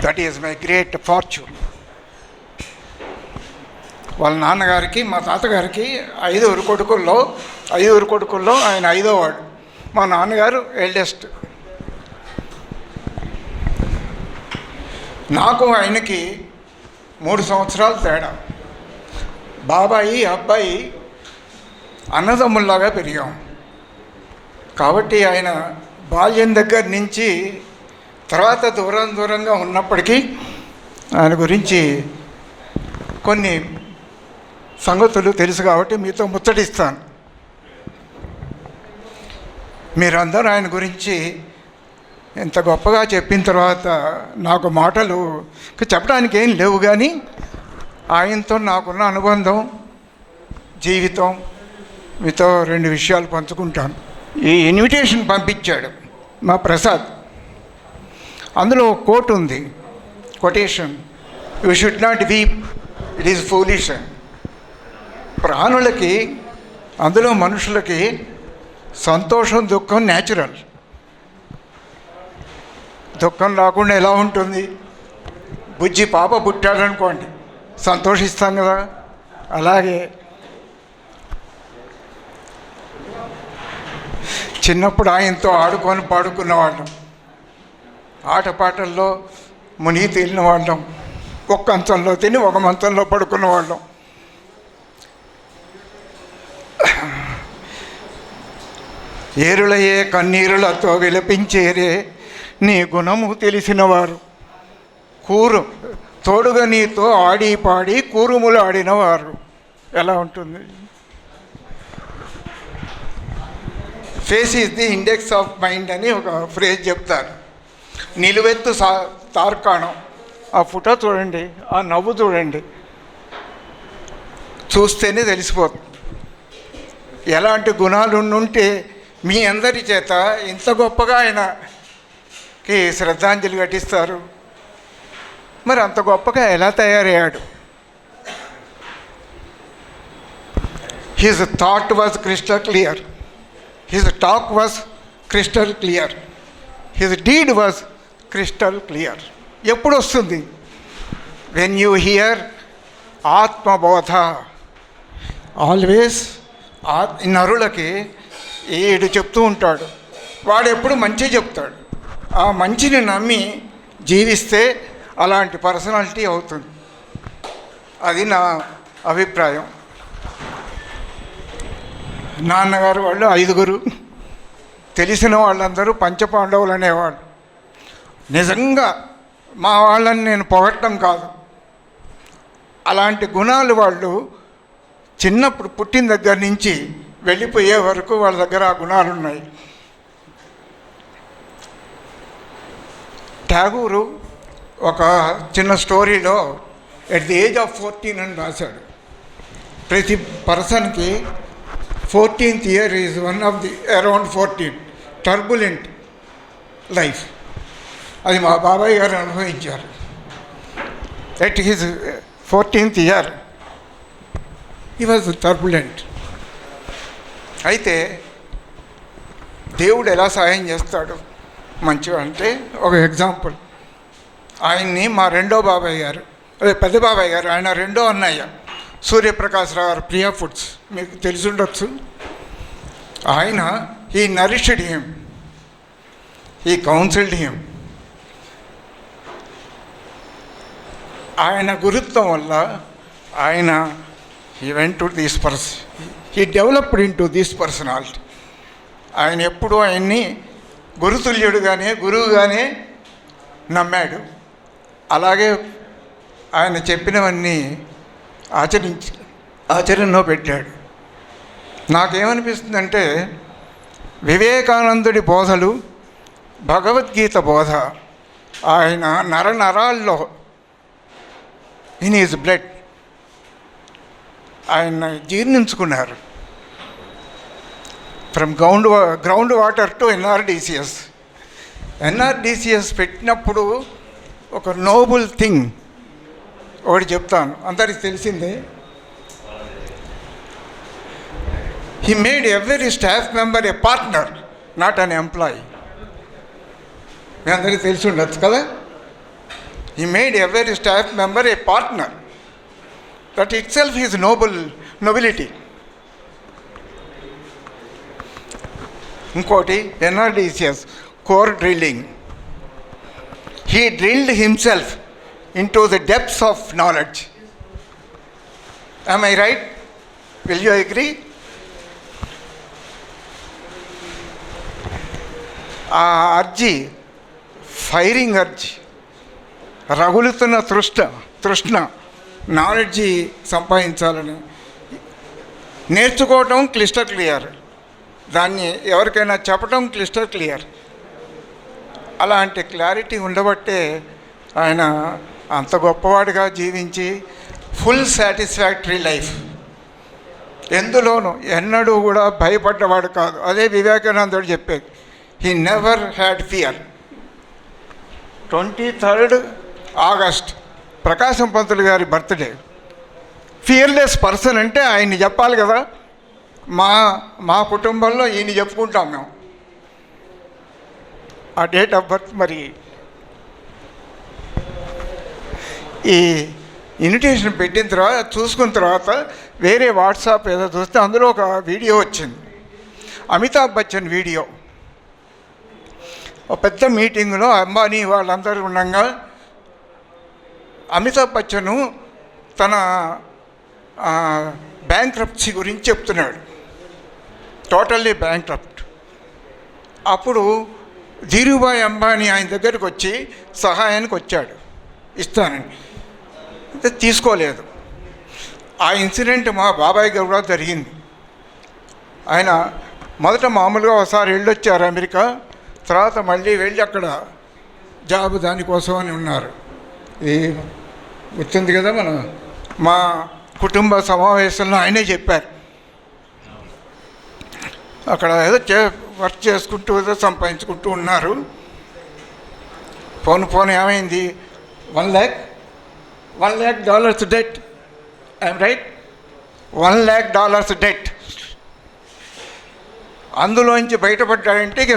That is my great fortune. వాళ్ళ నాన్నగారికి, మా తాతగారికి 5 కొడుకుల్లో ఆయన 5వ వాడు. మా నాన్నగారు ఎల్డెస్ట్. నాకు ఆయనకి 3 సంవత్సరాలు తేడా. బాబాయి అబ్బాయి అన్నదమ్ముల్లాగా పెరిగాం. కాబట్టి ఆయన బాల్యం దగ్గర నుంచి తర్వాత దూరంగా ఉన్నప్పటికీ ఆయన గురించి కొన్ని సంగతులు తెలుసు కాబట్టి మీతో ముచ్చటిస్తాను. మీరందరూ ఆయన గురించి ఇంత గొప్పగా చెప్పిన తర్వాత నాకు మాటలు చెప్పడానికి ఏం లేవు, కానీ ఆయనతో నాకున్న అనుబంధం, జీవితం మీతో 2 విషయాలు పంచుకుంటాను. ఈ ఇన్విటేషన్ పంపించాడు మా ప్రసాద్. అందులో కోట్ ఉంది, quotation, you should not weep, it is foolish. ప్రాణులకి, అందులో మనుషులకి సంతోషం దుఃఖం న్యాచురల్. దుఃఖం రాకుండా ఎలా ఉంటుంది? బుజ్జి పాప పుట్టాడనుకోండి, సంతోషిస్తాం కదా. అలాగే చిన్నప్పుడు ఆయనతో ఆడుకొని పాడుకున్న వాళ్ళం, ఆటపాటల్లో మునిగి తేలిన వాళ్ళం, ఒక్క మంచంలో తిని ఒక మంచంలో పడుకున్న వాళ్ళం. ఏరులయే కన్నీరులతో విలపించేరే నీ గుణము తెలిసినవారు, తోడుగా నీతో ఆడి పాడి కూరుములు ఆడినవారు. ఎలా ఉంటుంది? Face is the index of mind అని ఒక ఫ్రేజ్ చెప్తారు. నిలువెత్తు తార్కాణం. ఆ ఫోటో చూడండి, ఆ నవ్వు చూడండి, చూస్తేనే తెలిసిపోతుంది ఎలాంటి గుణాలు ఉంటే మీ అందరి చేత ఇంత గొప్పగా ఆయనకి శ్రద్ధాంజలి ఘటిస్తారు. మరి అంత గొప్పగా ఎలా తయారయ్యాడు? His thought was crystal clear, his talk was crystal clear, his deed was crystal clear. ఎప్పుడు వస్తుంది? వెన్ యూ హియర్ ఆత్మబోధ. ఆల్వేస్ నరులకి 7 చెప్తూ ఉంటాడు, వాడు ఎప్పుడు మంచి చెప్తాడు. ఆ మంచిని నమ్మి జీవిస్తే అలాంటి పర్సనాలిటీ అవుతుంది. అది నా అభిప్రాయం. నాన్నగారు వాళ్ళు 5, తెలిసిన వాళ్ళందరూ పంచపాండవులు అనేవాళ్ళు. నిజంగా మా వాళ్ళని నేను పొగట్టడం కాదు, అలాంటి గుణాలు వాళ్ళు చిన్నప్పుడు పుట్టిన దగ్గర నుంచి వెళ్ళిపోయే వరకు వాళ్ళ దగ్గర ఆ గుణాలు ఉన్నాయి. ఠాగూరు ఒక చిన్న స్టోరీలో ఎట్ ది ఏజ్ ఆఫ్ 14 అని రాశాడు. ప్రతి పర్సన్కి 14th year is one of the around 14 turbulent life. అది మా బాబాయ్ గారు అనుభవించారు. At his 14th year he was turbulent. అయితే దేవుడు ఎలా సహాయం చేస్తాడు మంచిగా అంటే, ఒక ఎగ్జాంపుల్, ఆయన్ని మా రెండో బాబాయ్ గారు, అదే పెద్ద బాబాయ్ గారు, ఆయన రెండో అన్నయ్య సూర్యప్రకాశ్రావు గారు, ప్రియా ఫుడ్స్ మీకు తెలిసి ఉండొచ్చు. ఆయన he nourished him, he counselled him. ఆయన గురుత్వం వల్ల ఆయన he went to this person, he developed in to this personality. ఆయన ఎప్పుడూ ఆయన్ని గురుతుల్యుడుగానే గురువుగానే నమ్మాడు. అలాగే ఆయన చెప్పినవన్నీ ఆచరణలో పెట్టాడు. నాకేమనిపిస్తుందంటే వివేకానందుడి బోధలు, భగవద్గీత బోధ ఆయన నరాల్లో ఇన్ ఈజ్ బ్లడ్ ఆయన జీర్ణించుకున్నారు. From ground water to NRDCS. NRDCS పెట్టినప్పుడు ఒక నోబుల్ థింగ్ ఒకటి చెప్తాను, అందరికి తెలిసిందే. He made every staff member a partner, not an employee. మీ అందరికీ తెలిసి ఉండొచ్చు కదా. He made every staff member a partner. That itself is nobility. Inkoti, NRDCS, core drilling. He drilled himself into the depths of knowledge. Am I right? Will you agree? Arji, firing urge, రగులుతున్న తృష్ణ knowledge సంపాదించాలని నేర్చుకోవటం క్లిస్టర్ clear, దాన్ని ఎవరికైనా చెప్పటం క్లిస్టర్ clear. అలాంటి clarity ఉండబట్టే ఆయన అంత గొప్పవాడిగా జీవించి ఫుల్ సాటిస్ఫాక్టరీ లైఫ్, ఎందులోనూ ఎన్నడూ కూడా భయపడ్డవాడు కాదు. అదే వివేకానందుడు చెప్పేది, he never had fear. 23rd August Prakasam Pantulu గారి బర్త్డే. ఫియర్లెస్ పర్సన్ అంటే ఆయన్ని చెప్పాలి కదా. మా కుటుంబంలో ఈయన చెప్పుకుంటాం మేము. ఆ డేట్ ఆఫ్ బర్త్ మరి ఈ ఇన్విటేషన్ పెట్టిన తర్వాత చూసుకున్న తర్వాత వేరే వాట్సాప్ ఏదో చూస్తే అందులో ఒక వీడియో వచ్చింది, అమితాబ్ బచ్చన్ వీడియో. ఒక పెద్ద మీటింగ్లో అంబానీ వాళ్ళందరూ ఉండగా అమితాబ్ బచ్చన్ తన బ్యాంక్రప్సీ గురించి చెప్తున్నాడు, టోటల్లీ బ్యాంక్రప్ట్. అప్పుడు ధీరుభాయ్ అంబానీ ఆయన దగ్గరికి వచ్చి సహాయానికి వచ్చాడు, ఇస్తానని. తీసుకోలేదు. ఆ ఇన్సిడెంట్ మా బాబాయ్ గారు కూడా జరిగింది. ఆయన మొదట మామూలుగా ఒకసారి వెళ్ళొచ్చారు అమెరికా, తర్వాత మళ్ళీ వెళ్ళి అక్కడ జాబ్ దానికోసం అని ఉన్నారు. ఇది గుర్తుంది కదా, మా కుటుంబ సమావేశంలో ఆయనే చెప్పారు. అక్కడ ఏదో వర్క్ చేసుకుంటూ ఏదో సంపాదించుకుంటూ ఉన్నారు. పోను ఏమైంది, $1 lakh debt. I'm right, $1 lakh debt. అందులోంచి బయటపడ్డాడంటే ఇక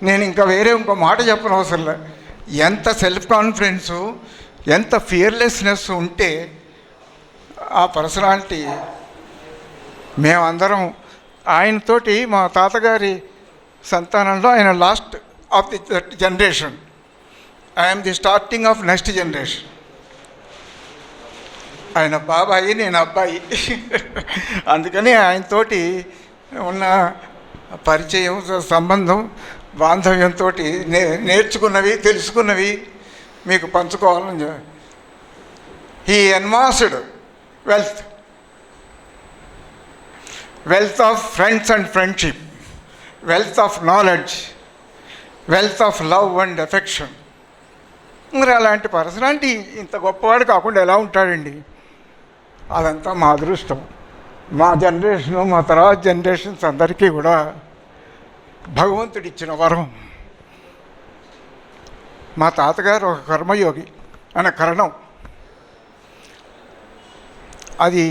నేను ఇంకా వేరే ఇంకో మాట చెప్పని అవసరం లేదు. ఎంత సెల్ఫ్ కాన్ఫిడెన్సు, ఎంత ఫియర్లెస్నెస్ ఉంటే ఆ పర్సనాలిటీ. మేమందరం ఆయనతోటి, మా తాతగారి సంతానంలో ఆయన last of the generation, I'm the starting of next generation. ఆయన బాబాయి, నేను అబ్బాయి. అందుకని ఆయనతోటి ఉన్న పరిచయం, సంబంధం, బాంధవ్యంతో నేర్చుకున్నవి, తెలుసుకున్నవి మీకు పంచుకోవాలని. He amassed wealth of friends and friendship, wealth of knowledge, wealth of love and affection. మరి అలాంటి పర్సనాలిటీ ఇంత గొప్పవాడు కాకుండా ఎలా ఉంటాడండి? అదంతా మా అదృష్టం. మా జనరేషను, మా తర్వాత జనరేషన్స్ అందరికీ కూడా భగవంతుడిచ్చిన వరం. మా తాతగారు ఒక కర్మయోగి అనే కరణం. అది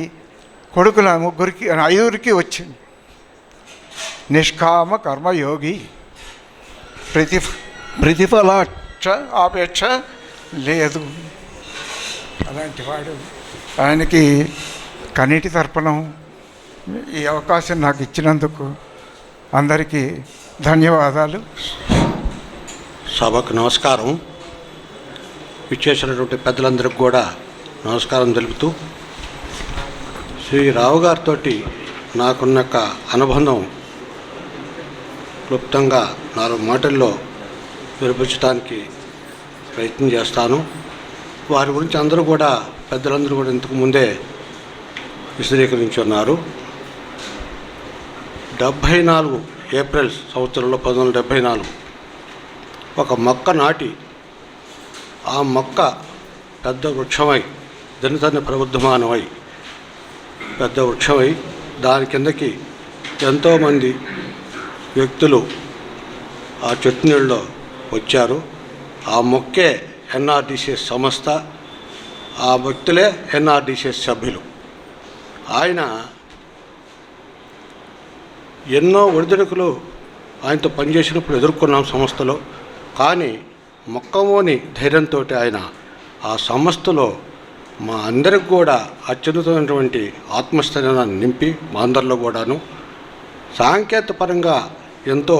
కొడుకుల 5 వచ్చింది. నిష్కామ కర్మయోగి, ప్రతిఫలాక్ష ఆపేక్ష లేదు. అలాంటి వాడు. ఆయనకి కన్నీటి తర్పణం. ఈ అవకాశం నాకు ఇచ్చినందుకు అందరికీ ధన్యవాదాలు. సభకు నమస్కారం. విచ్చేసినటువంటి పెద్దలందరికీ కూడా నమస్కారం తెలుపుతూ, శ్రీ రావు గారితో నాకున్న అనుబంధం క్లుప్తంగా 4 మాటల్లో వినిపించడానికి ప్రయత్నం చేస్తాను. వారి గురించి అందరూ కూడా, పెద్దలందరూ కూడా ఇంతకు ముందే విశదీకరించి ఉన్నారు. 74 ఏప్రిల్ సంవత్సరంలో 1974 ఒక మొక్క నాటి, ఆ మొక్క పెద్ద వృక్షమై, దినదిన ప్రబుద్ధమానమై పెద్ద వృక్షమై, దాని కిందకి ఎంతోమంది వ్యక్తులు ఆ చెట్టు నీళ్ళలో వచ్చారు. ఆ మొక్కే NRDCS సంస్థ, ఆ వ్యక్తులే NRDCS సభ్యులు. ఆయన ఎన్నో ఒడిదుడుకులు ఆయనతో పనిచేసినప్పుడు ఎదుర్కొన్నాం సంస్థలో. కానీ మొక్కమోని ధైర్యంతో ఆయన ఆ సంస్థలో మా అందరికి కూడా అత్యున్నతమైనటువంటి ఆత్మస్థైర్యాన్ని నింపి, మా అందరిలో కూడాను సాంకేతికపరంగా ఎంతో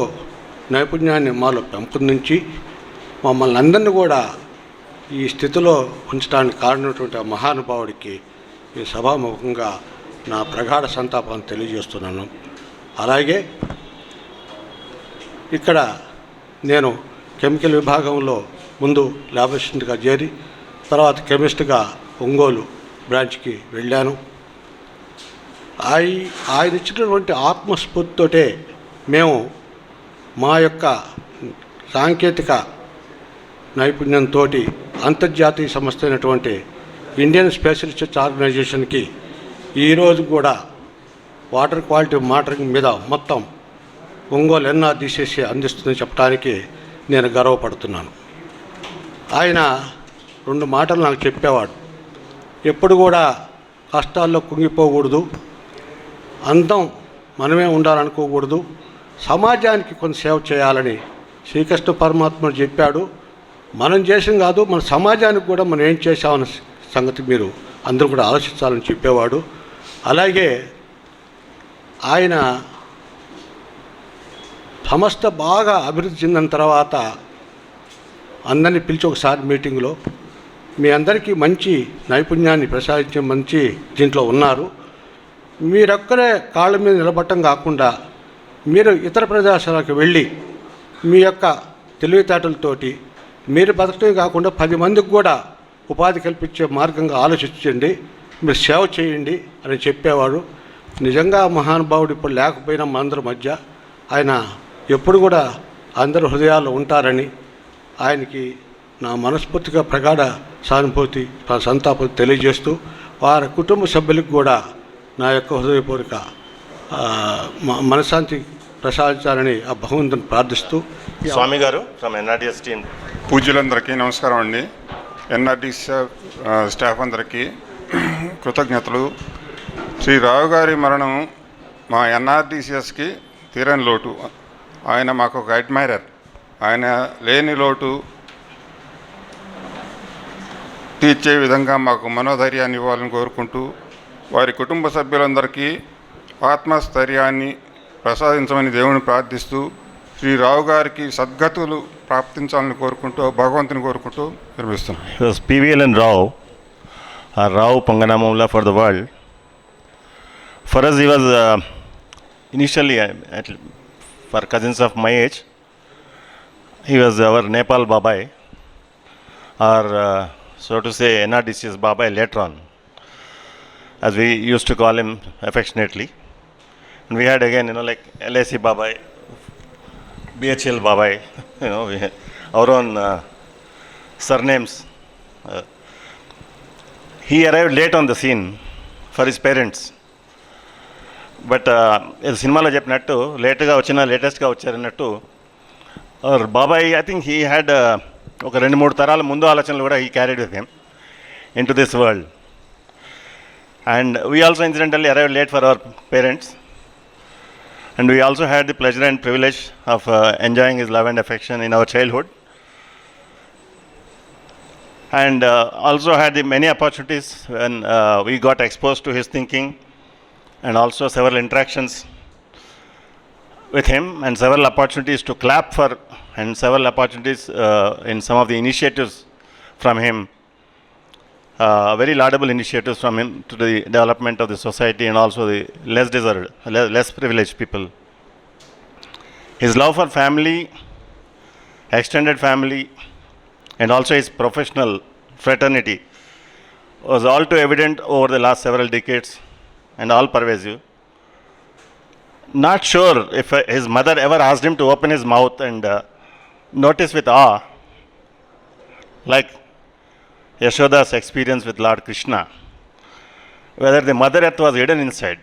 నైపుణ్యాన్ని మాలో పెంపొందించి మమ్మల్ని అందరినీ కూడా ఈ స్థితిలో ఉంచడానికి కారణమైనటువంటి ఆ మహానుభావుడికి ఈ సభాముఖంగా నా ప్రగాఢ సంతాపాన్ని తెలియజేస్తున్నాను. అలాగే ఇక్కడ నేను కెమికల్ విభాగంలో ముందు ల్యాబ్ అసిస్టెంట్గా చేరి, తర్వాత కెమిస్ట్గా ఒంగోలు బ్రాంచ్కి వెళ్ళాను. ఆయన ఇచ్చినటువంటి ఆత్మస్ఫూర్తితోటే మేము మా యొక్క సాంకేతిక నైపుణ్యంతో అంతర్జాతీయ సంస్థ అయినటువంటి ఇండియన్ స్పేస్ రీసెర్చ్ ఆర్గనైజేషన్కి ఈరోజు కూడా వాటర్ క్వాలిటీ మానిటరింగ్ మీద మొత్తం ఒంగోలు NRDCS అందిస్తుందని చెప్పడానికి నేను గర్వపడుతున్నాను. ఆయన రెండు మాటలు నాకు చెప్పేవాడు. ఎప్పుడు కూడా కష్టాల్లో కుంగిపోకూడదు, అందం మనమే ఉండాలనుకోకూడదు, సమాజానికి కొంత సేవ చేయాలని శ్రీకృష్ణ పరమాత్మ చెప్పాడు. మనం చేసిన కాదు, మన సమాజానికి కూడా మనం ఏం చేశామన్న సంగతి మీరు అందరూ కూడా ఆలోచించాలని చెప్పేవాడు. అలాగే ఆయన సంస్థ బాగా అభివృద్ధి చెందిన తర్వాత అందరినీ పిలిచి ఒకసారి మీటింగ్లో మీ అందరికీ మంచి నైపుణ్యాన్ని ప్రసాదించే మంచి దీంట్లో ఉన్నారు, మీరొక్కరే కాళ్ళ మీద నిలబడటం కాకుండా మీరు ఇతర ప్రదేశాలకు వెళ్ళి మీ యొక్క తెలివితేటలతోటి మీరు బతకటమే కాకుండా 10 మందికి కూడా ఉపాధి కల్పించే మార్గంగా ఆలోచించండి, మీరు సేవ చేయండి అని చెప్పేవాడు. నిజంగా మహానుభావుడు ఇప్పుడు లేకపోయినా మనందరి మధ్య ఆయన ఎప్పుడు కూడా అందరి హృదయాల్లో ఉంటారని ఆయనకి నా మనస్ఫూర్తిగా ప్రగాఢ సానుభూతి, సంతాపం తెలియజేస్తూ వారి కుటుంబ సభ్యులకు కూడా నా యొక్క హృదయపూర్వక మనశ్శాంతి ప్రసాదించాలని ఆ భగవంతుని ప్రార్థిస్తూ. స్వామి గారు ఫ్రమ్ ఎన్ఆర్డిఎస్ టీమ్. పూజ్యులందరికీ నమస్కారం అండి. ఎన్ఆర్డిసి స్టాఫ్ అందరికీ కృతజ్ఞతలు. శ్రీ రావు గారి మరణం మా ఎన్ఆర్డిసిఎస్కి తీరని లోటు. ఆయన మాకు ఒక అడ్మైరర్. ఆయన లేని లోటు తీర్చే విధంగా మాకు మనోధైర్యాన్ని ఇవ్వాలని కోరుకుంటూ వారి కుటుంబ సభ్యులందరికీ ఆత్మస్థైర్యాన్ని ప్రసాదించమని దేవుని ప్రార్థిస్తూ శ్రీ రావు గారికి సద్గతులు ప్రాప్తించాలని కోరుకుంటూ భగవంతుని కోరుకుంటూ నిర్మిస్తున్నాం. He was PVL and Rao, or Rao Pamganamamamula for the world. For us, he was initially, for cousins of my age, he was our Nepal Babai, or so to say NRDCS Babai later on, as we used to call him affectionately. And we had again, like LIC Babai, BHL Babai, we had our own surnames. He arrived late on the scene for his parents. But సినిమాలో చెప్పినట్టు లేట్గా వచ్చినా లేటెస్ట్గా వచ్చారన్నట్టు hour బాబాయ్, I think he had ఒక 2-3 తరాల ముందు ఆలోచనలు కూడా he carried with him in to this world. And we also incidentally arrived late for our parents. And we also had the pleasure and privilege of enjoying his love and affection in our childhood, and also had the many opportunities when we got exposed to his thinking, and also several interactions with him, and several opportunities to clap for, and several opportunities in some of the initiatives from him, very laudable initiatives from him to the development of the society and also the less deserved, less privileged people. His love for family, extended family, and also his professional fraternity was all too evident over the last several decades and all pervasive. Not sure if his mother ever asked him to open his mouth and notice with awe, like Yashoda's experience with Lord Krishna, whether the mother earth was hidden inside.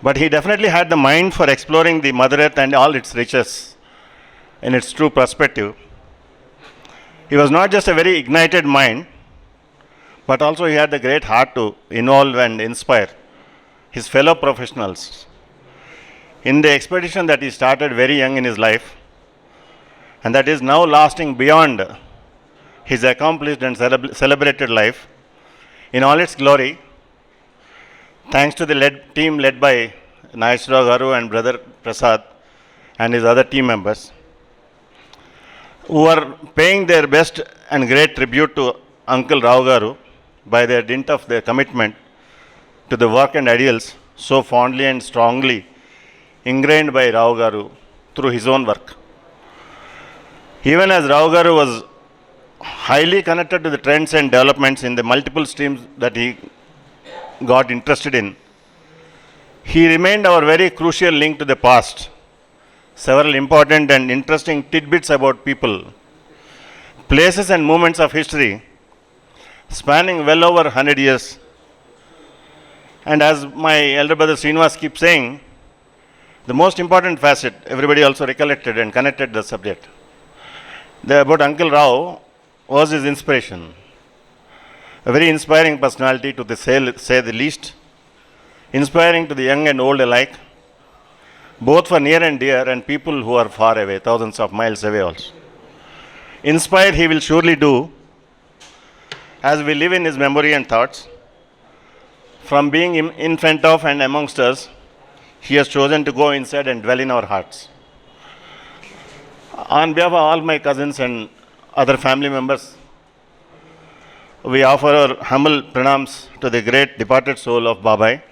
But he definitely had the mind for exploring the mother earth and all its riches in its true perspective. He was not just a very ignited mind, but also he had the great heart to involve and inspire his fellow professionals in the expedition that he started very young in his life, and that is now lasting beyond his accomplished and celebrated life in all its glory, thanks to the team led by Nageswarrao Garu and brother Prasad and his other team members, who are paying their best and great tribute to Uncle Rao Garu by their dint of their commitment to the work and ideals so fondly and strongly ingrained by Rao Garu through his own work. Even as Rao Garu was highly connected to the trends and developments in the multiple streams that he got interested in, he remained our very crucial link to the past. Several important and interesting tidbits about people, places and moments of history spanning well over 100 years. And as my elder brother Srinivas keeps saying, the most important facet, everybody also recollected and connected the subject. About Uncle Rao was his inspiration. A very inspiring personality to say the least, inspiring to the young and old alike, both for near and dear and people who are far away, thousands of miles away also. Inspired he will surely do, as we live in his memory and thoughts. From being in front of and amongst us, he has chosen to go inside and dwell in our hearts. On behalf of all my cousins and other family members, we offer our humble pranams to the great departed soul of Babai,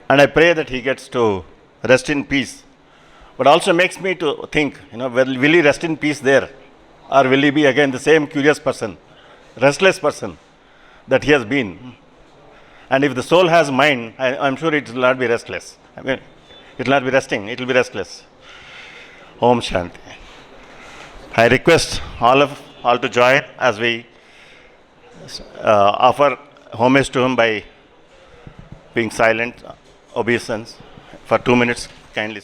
and I pray that he gets to rest in peace. But also makes me to think, will he rest in peace there, or will he be again the same curious person, restless person that he has been? And if the soul has mind, I'm sure it will not be restless. It will not be resting, it will be restless. Om Shanti. I request all to join as we offer homage to him by being silent, obeisance for 2 minutes. Kindly.